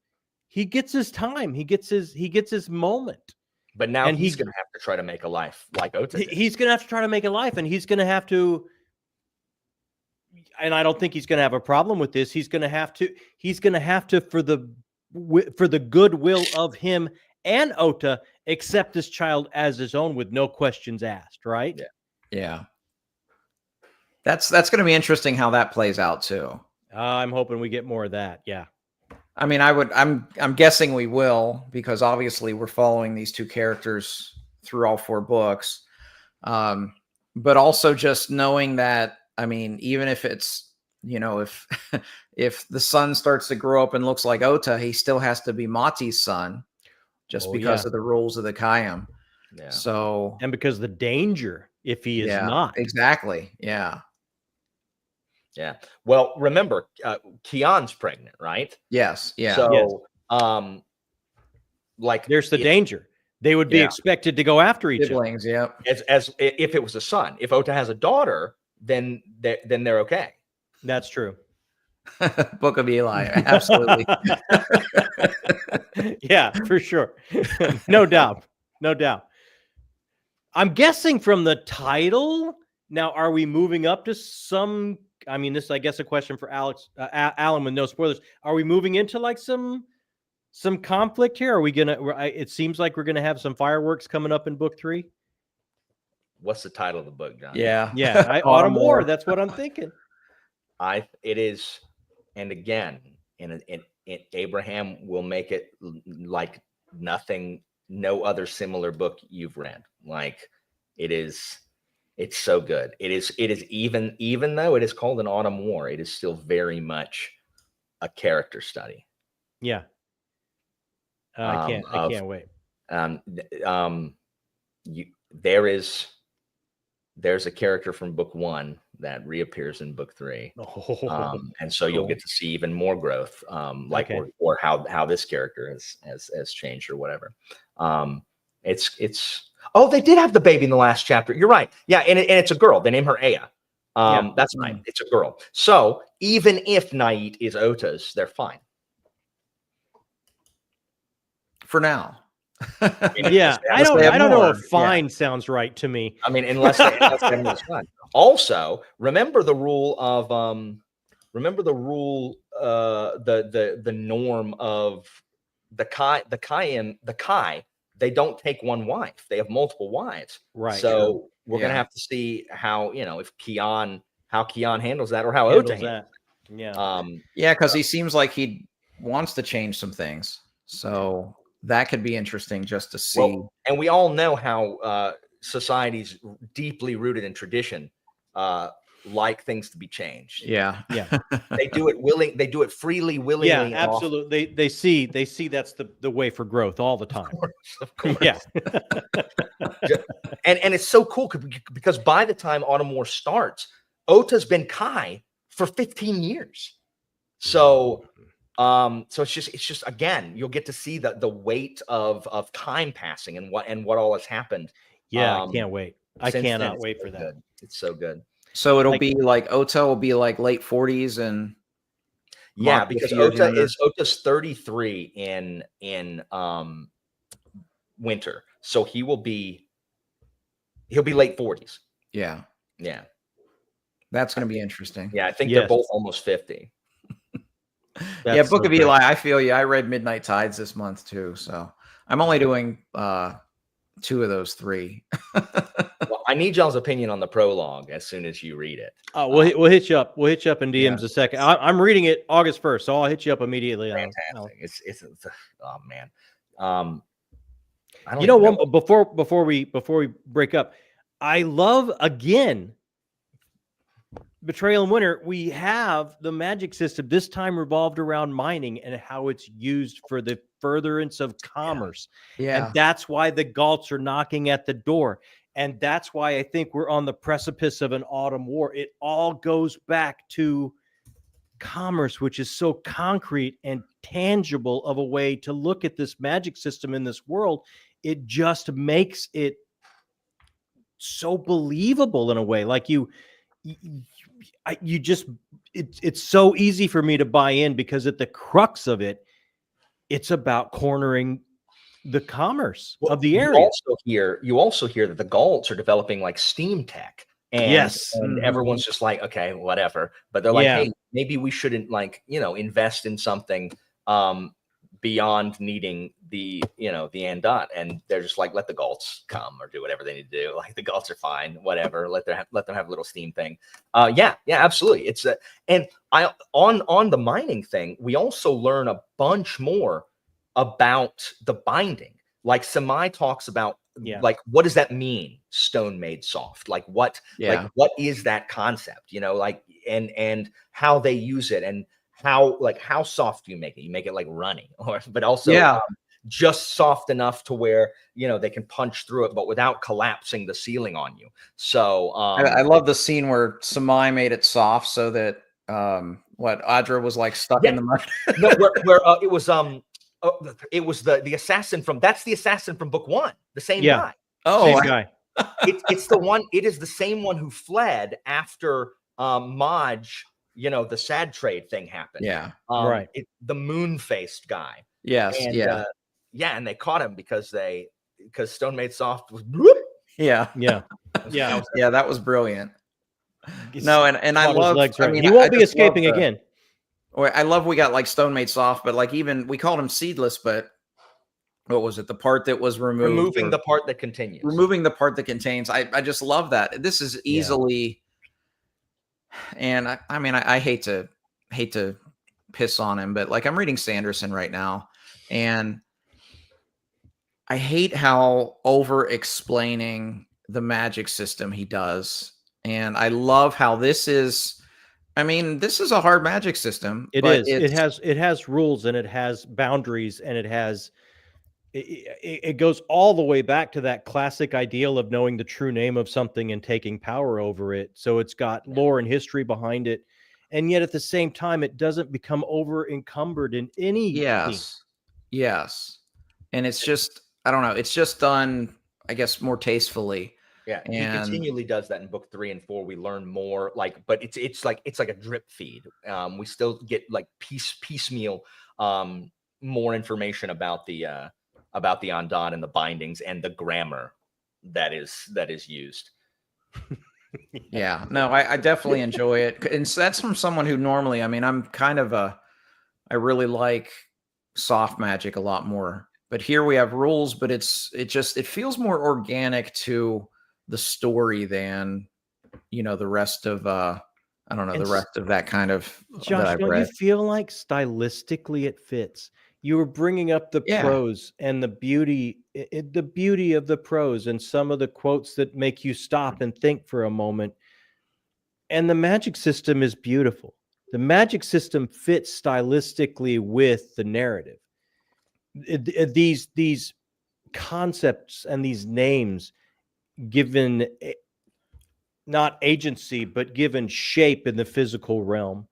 time. He gets his moment. But now he's going to have to try to make a life like Ota did. He's going to have to try to make a life, and he's going to have to. And I don't think he's going to have a problem with this. He's going to have to, for the goodwill of him and Ota, accept this child as his own with no questions asked. Right? Yeah. That's going to be interesting how that plays out too. I'm hoping we get more of that. Yeah. I mean, I'm guessing we will, because obviously we're following these two characters through all 4 books. But also just knowing that, I mean, even if it's, if the son starts to grow up and looks like Ota, he still has to be Mati's son just because of the rules of the Kayam. Yeah. So, and because the danger if he is not. Exactly. Yeah. Yeah. Well, remember, Kian's pregnant, right? Yes. Yeah. So, there's the danger. They would be expected to go after each siblings. Other. Yeah. As if it was a son. If Ota has a daughter, then they're okay. That's true. Book of Eli. Absolutely. Yeah, for sure. No doubt. No doubt. I'm guessing from the title. Now, are we moving up to some? I mean, this is, I guess, a question for Alan with no spoilers. Are we moving into like some conflict here? Are we gonna? It seems like we're gonna have some fireworks coming up in book 3. What's the title of the book, John? Yeah. Autumn War. That's what I'm thinking. It is, and again, in Abraham will make it like nothing, no other similar book you've read. Like, it is. It's so good. It is even though it is called an Autumn War, it is still very much a character study. Yeah. I can't wait. There's a character from book 1 that reappears in book 3. And so you'll get to see even more growth, or how this character has changed or whatever. Oh, they did have the baby in the last chapter. You're right. Yeah, and it's a girl. They name her Aya. That's right. It's a girl. So even if Nait is Ota's, they're fine. For now. Yeah, I don't know if fine sounds right to me. I mean, unless they have more fun. Also, remember the rule of the norm of the Kai. They don't take one wife. They have multiple wives. Right. So we're going to have to see how, if Kian handles that, or how Ota handles that. Yeah. Yeah, because he seems like he wants to change some things. So that could be interesting just to see. Well, and we all know how societies deeply rooted in tradition like things to be changed. Yeah. They do it freely, willingly. Yeah, absolutely. They see that's the way for growth all the time. Of course. Yeah. and it's so cool because by the time Autumn War starts, Ota's been Kai for 15 years. So it's just again, you'll get to see the weight of time passing and what all has happened. Yeah, I can't wait. I cannot wait for that. Good. It's so good. So it'll be like Ota will be like late 40s and because Ota's 33 in winter. So he'll be late 40s. Yeah. Yeah. That's going to be interesting. Yeah, I think they're Yes. both almost 50. Yeah, That's Book so of great. Eli. I feel you. I read Midnight Tides this month too, so I'm only doing 2 of those 3. Well, I need y'all's opinion on the prologue as soon as you read it. Oh, we'll hit you up. We'll hit you up in DMs Yeah. a second. I'm reading it August 1st, so I'll hit you up immediately. Fantastic. It's oh man. I don't You know, even one before we break up, I love again Betrayal in Winter. We have the magic system this time revolved around mining and how it's used for the furtherance of commerce. Yeah. And that's why the Galts are knocking at the door. And that's why I think we're on the precipice of an autumn war. It all goes back to commerce, which is so concrete and tangible of a way to look at this magic system in this world. It just makes it so believable in a way. Like it's so easy for me to buy in because at the crux of it, it's about cornering the commerce of the area. You also hear that the Galts are developing like steam tech. And, yes. and everyone's just like, okay, whatever. But they're like, hey, maybe we shouldn't invest in something beyond needing the Idaan. And they're just like, let the Galts come or do whatever they need to do. Like the Galts are fine, whatever. Let them have a little steam thing. Yeah, absolutely. It's on the mining thing, we also learn a bunch more about the binding. Like Samai talks about like, what does that mean? Stone made soft. Like what is that concept? And how they use it and how soft do you make it? You make it like runny, but also just soft enough to where they can punch through it, but without collapsing the ceiling on you. So I love the scene where Samai made it soft so that Audra was like stuck in the mud. No, where it was the assassin from book 1, the same guy. Same guy. It's the one. It is the same one who fled after Maj, the sad trade thing happened. Yeah, right. The moon-faced guy. Yes, and, and they caught him because Stone Made Soft was. Yeah. That was brilliant. No, and I love. I mean, he won't be escaping again. I love we got like Stone Made Soft, but like even we called him Seedless, but what was it? The part that was removed. Removing the part that continues. Removing the part that contains. I just love that. This is easily, and I mean, I hate to piss on him, but like I'm reading Sanderson right now, and I hate how over explaining the magic system he does. And I love how this is. I mean, this is a hard magic system. It is. It has rules and it has boundaries and it goes all the way back to that classic ideal of knowing the true name of something and taking power over it. So it's got lore and history behind it. And yet at the same time, it doesn't become over encumbered in any. Yes. And it's just, I don't know. It's just done, I guess, more tastefully. Yeah, he continually does that in book 3 and 4. We learn more, but it's like a drip feed. We still get like piecemeal more information about the Idaan and the bindings and the grammar that is used. Yeah, no, I definitely enjoy it, and so that's from someone who normally, I mean, I'm kind of I really like soft magic a lot more, but here we have rules, but it feels more organic to the story than the rest of I don't know, the rest of that kind of Josh, don't you feel like stylistically it fits? You were bringing up the prose and the beauty of the prose and some of the quotes that make you stop and think for a moment. And the magic system is beautiful. The magic system fits stylistically with the narrative. These concepts and these names given not agency, but given shape in the physical realm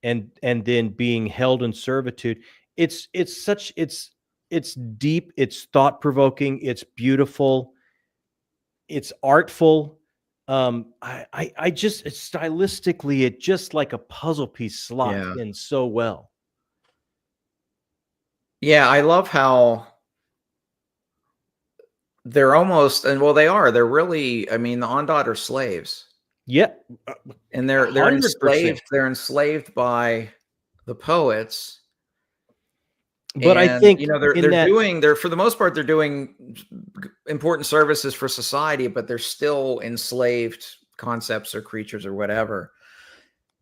and then being held in servitude. It's deep, it's thought-provoking, it's beautiful, it's artful. I just stylistically, it just like a puzzle piece slots in so well. Yeah, I love how they're almost, and well, they're really, I mean, the Ondot are slaves. Yeah. And they're 100%. enslaved. They're enslaved by the poets. But I And, think they're for the most part, they're doing important services for society, but they're still enslaved concepts or creatures or whatever.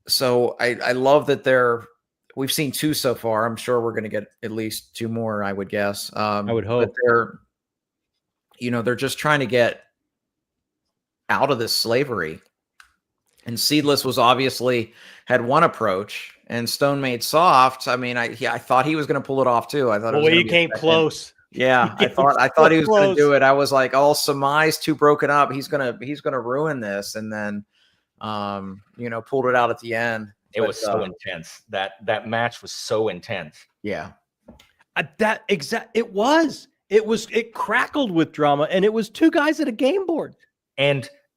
So I love that we've seen 2 so far. I'm sure we're going to get at least 2 more, I would guess. I would But hope. they're just trying to get out of this slavery. And Seedless was obviously had one approach, and Stone Made Soft. I mean, I thought he was going to pull it off too. I thought it was Well, gonna he be came close. Yeah, He I thought came he was going to close. do it. I was like, all Samai's too broken up. He's gonna ruin this, and then pulled it out at the end. It was so intense. That match was so intense. Yeah, It crackled with drama, and it was 2 guys at a game board.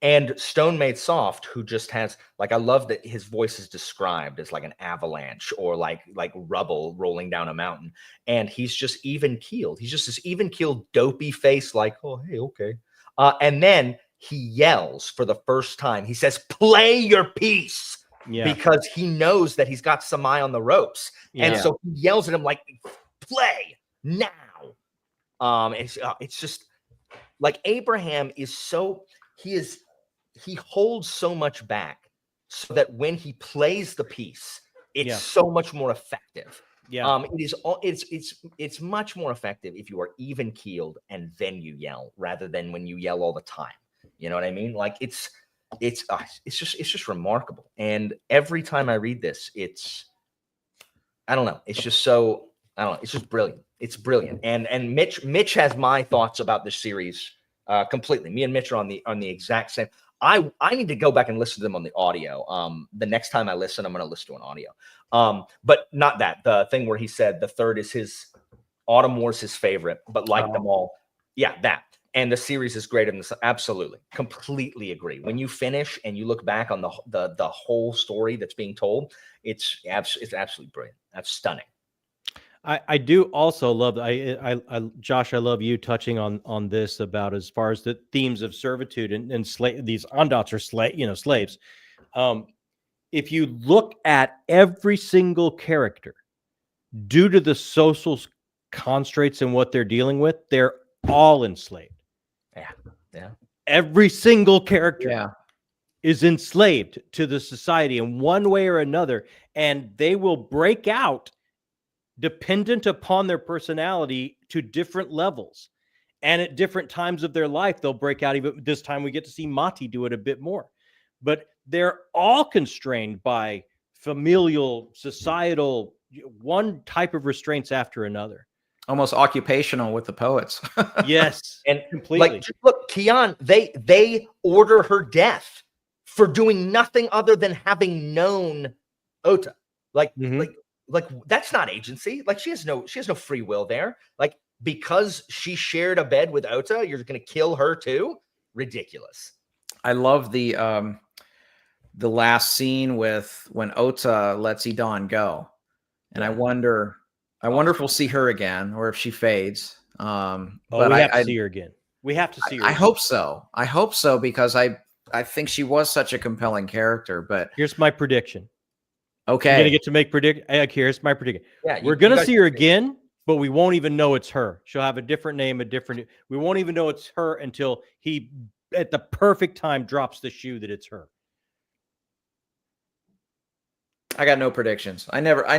And Stone Made Soft, who just has, like, I love that his voice is described as like an avalanche or like rubble rolling down a mountain. And he's just even keeled. He's just this even keeled, dopey face, like, oh, hey, okay. And then he yells for the first time. He says, "Play your piece." Yeah. Because he knows that he's got Samai on the ropes. Yeah. And so he yells at him like, "Play now." It's just like Abraham is so, he holds so much back so that when he plays the piece, it's so much more effective. Yeah. It's much more effective if you are even keeled and then you yell, rather than when you yell all the time. You know what I mean? Like it's just remarkable. And every time I read this, I don't know. It's just so, I don't know. It's just brilliant. It's brilliant. And Mitch has my thoughts about this series completely. Me and Mitch are on the exact same. I need to go back and listen to them on the audio. The next time I listen, I'm going to listen to an audio. But not that. The thing where he said the third is his, Autumn War's his favorite, but like them all. Yeah, that. And the series is greater than this. Absolutely. Completely agree. When you finish and you look back on the whole story that's being told, it's absolutely brilliant. That's stunning. I do also love, Josh, I love you touching on this about as far as the themes of servitude and these Ondats are slaves. If you look at every single character, due to the social constraints and what they're dealing with, they're all enslaved. Yeah. Every single character is enslaved to the society in one way or another, and they will break out dependent upon their personality to different levels. And at different times of their life, they'll break out. Even this time we get to see Mati do it a bit more. But they're all constrained by familial, societal, one type of restraints after another. Almost occupational with the poets. Yes. And completely. Like, look, Kian, they order her death for doing nothing other than having known Ota. Like that's not agency. Like she has no free will there. Like, because she shared a bed with Ota, you're going to kill her too? Ridiculous. I love the last scene with when Ota lets Idaan go. And I wonder if we'll see her again or if she fades. But we have to see her again. We have to see her. I hope so. I hope so, because I think she was such a compelling character. But here's my prediction. Okay. You're going to get to make prediction. Here's my prediction. Yeah, we're going to see her again, but we won't even know it's her. She'll have a different name, we won't even know it's her until he, at the perfect time, drops the shoe that it's her. I got no predictions. I never I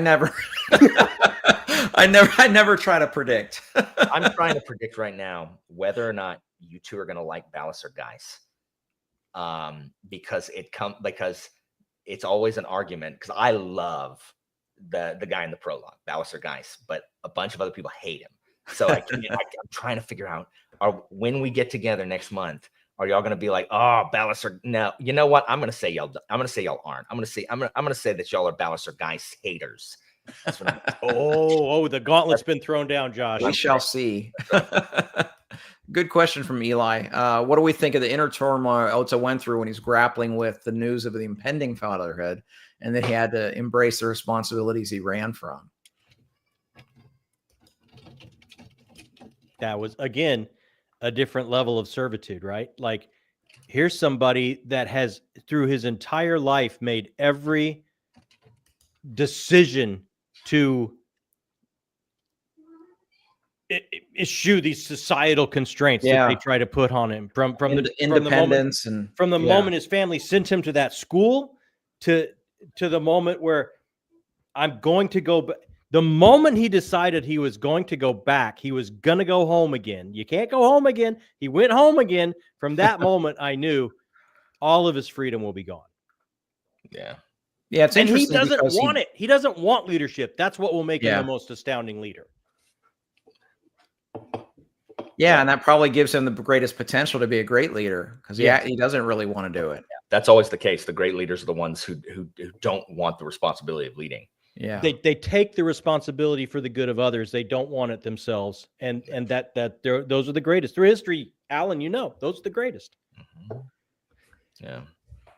never try to predict. I'm trying to predict right now whether or not you two are going to like Balasar Guys. Because it's always an argument, because I love the guy in the prologue, Balasar Guys, but a bunch of other people hate him. So I'm trying to figure out, when we get together next month, are y'all going to be like, oh, Balasar? No, you know what? I'm going to say y'all aren't. I'm going to say that y'all are Balasar Guys haters. That's what I'm the gauntlet's been thrown down, Josh. We shall see. Good question from Eli. What do we think of the inner turmoil Ota went through when he's grappling with the news of the impending fatherhood, and that he had to embrace the responsibilities he ran from? That was, again, a different level of servitude, right? Like, here's somebody that has, through his entire life, made every decision to eschew these societal constraints that they try to put on him from the independence from the moment his family sent him to that school to the moment where I'm going to go. The moment he decided he was going to go back, he was going to go home again. You can't go home again. He went home again. From that moment, I knew all of his freedom will be gone. Yeah. Yeah. It's and interesting. He doesn't want it. He doesn't want leadership. That's what will make him the most astounding leader. Yeah, and that probably gives him the greatest potential to be a great leader because he doesn't really want to do it. Yeah, that's always the case. The great leaders are the ones who don't want the responsibility of leading. Yeah, they take the responsibility for the good of others. They don't want it themselves, and those are the greatest through history. Alan, those are the greatest. Mm-hmm. Yeah,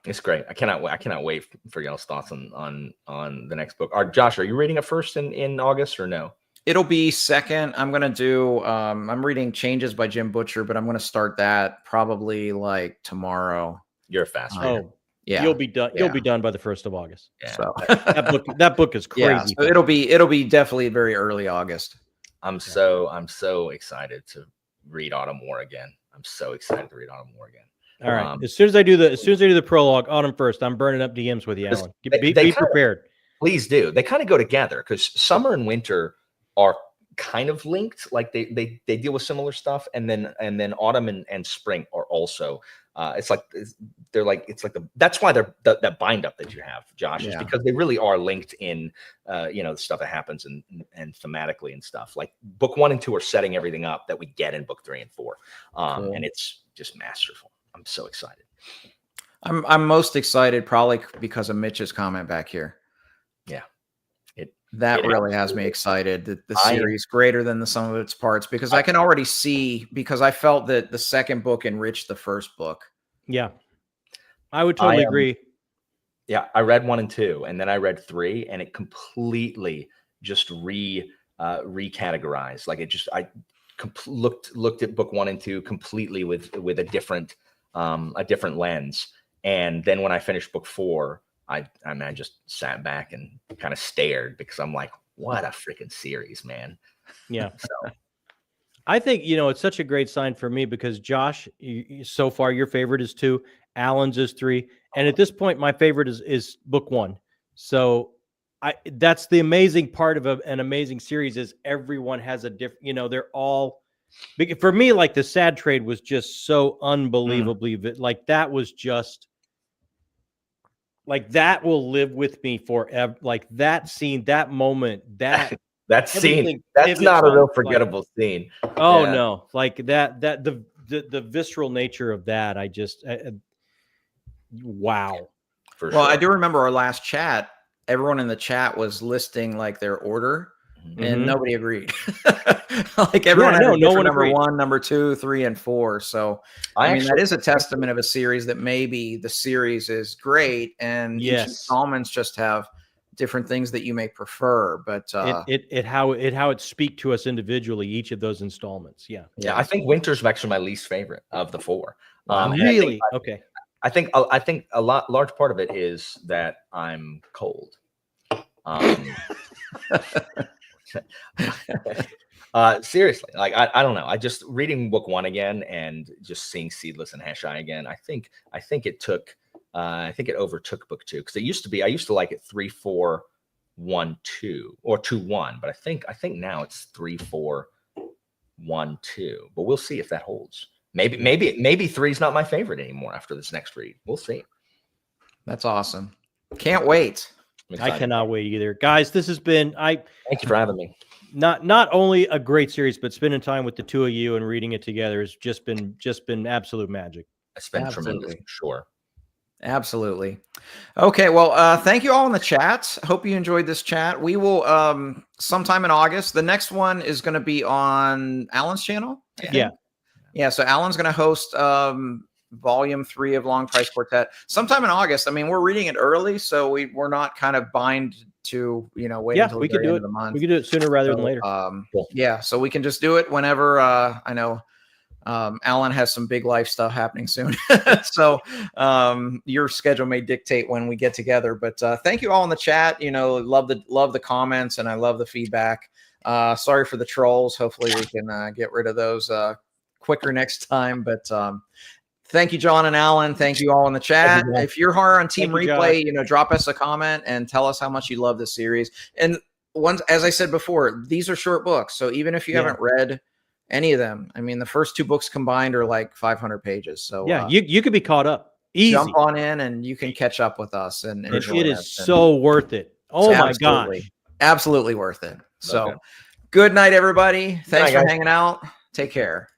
it's great. I cannot wait for y'all's thoughts on the next book. Josh, are you reading it first in August or no? It'll be second. I'm going to do, I'm reading Changes by Jim Butcher, but I'm going to start that probably like tomorrow. You're a fast reader. Oh, yeah. You'll be done. Yeah. You'll be done by the 1st of August. Yeah. So that book is crazy. Yeah, so it'll be definitely very early August. I'm so excited to read Autumn War again. I'm so excited to read Autumn War again. All right. As soon as I do the prologue, Autumn first, I'm burning up DMs with you, Alan. Be prepared. Please do. They kind of go together because summer and winter are kind of linked. Like they deal with similar stuff, and then autumn and spring are also. That's why they're that bind up that you have, Josh, is because they really are linked in the stuff that happens and thematically and stuff. Like book 1 and 2 are setting everything up that we get in book 3 and 4, cool. And it's just masterful. I'm so excited. I'm most excited probably because of Mitch's comment back here. Yeah. That really has me excited that the series greater than the sum of its parts, because I can already see, because I felt that the second book enriched the first book. Yeah, I would totally agree. Yeah, I read 1 and 2, and then I read 3, and it completely just recategorized. Like it just, I looked at book 1 and 2 completely with a different lens. And then when I finished book 4, I just sat back and kind of stared because I'm like, what a freaking series, man. Yeah. So I think, it's such a great sign for me because Josh, so far your favorite is 2, Alan's is 3. And at this point, my favorite is book 1. So that's the amazing part of an amazing series is everyone has a different, they're all, for me, like the Sad Trade was just so unbelievably, like that was just, like that will live with me forever. Like that scene, that moment, that scene, that's not a real forgettable scene. Oh no, like the visceral nature of that. Wow. For sure. I do remember our last chat. Everyone in the chat was listing like their order, and nobody agreed. Like everyone had number 1, number 2, 3, and 4. So I mean, that is a testament of a series that maybe the series is great, and each installments just have different things that you may prefer. But how it speak to us individually, each of those installments. Yeah. I think Winter's actually my least favorite of the 4. Really? Okay. I think a large part of it is that I'm cold. Seriously, like I don't know. I just reading book 1 again and just seeing Seedless and Heshai again. I think it overtook book 2 because I used to like it 3, 4, 1, 2 or 2, 1, but I think now it's 3, 4, 1, 2. But we'll see if that holds. Maybe 3 is not my favorite anymore after this next read. We'll see. That's awesome. Can't wait. I cannot wait either, guys. This has been. Thank you for having me. Not only a great series, but spending time with the two of you and reading it together has just been absolute magic. It's been tremendous, for sure. Absolutely. Okay, well, thank you all in the chat. Hope you enjoyed this chat. We will sometime in August. The next one is going to be on Alan's channel. Yeah. So Alan's going to host volume 3 of Long Price Quartet sometime in August. I mean, we're reading it early, so we're not kind of bind to wait until the end of the month. We could do it sooner rather than later. Cool. Yeah, so we can just do it whenever. I know Alan has some big life stuff happening soon. So your schedule may dictate when we get together, but thank you all in the chat. You know, love the comments, and I love the feedback. Sorry for the trolls. Hopefully we can get rid of those quicker next time. But thank you, John and Alan. Thank you all in the chat. If you're hard on Team Replay, you know, drop us a comment and tell us how much you love this series. And once, as I said before, these are short books. So even if you haven't read any of them, I mean, the first 2 books combined are like 500 pages. So yeah, you could be caught up. Easy. Jump on in and you can catch up with us. And it is so worth it. Oh my gosh. Absolutely worth it. So good night, everybody. Thanks for hanging out. Take care.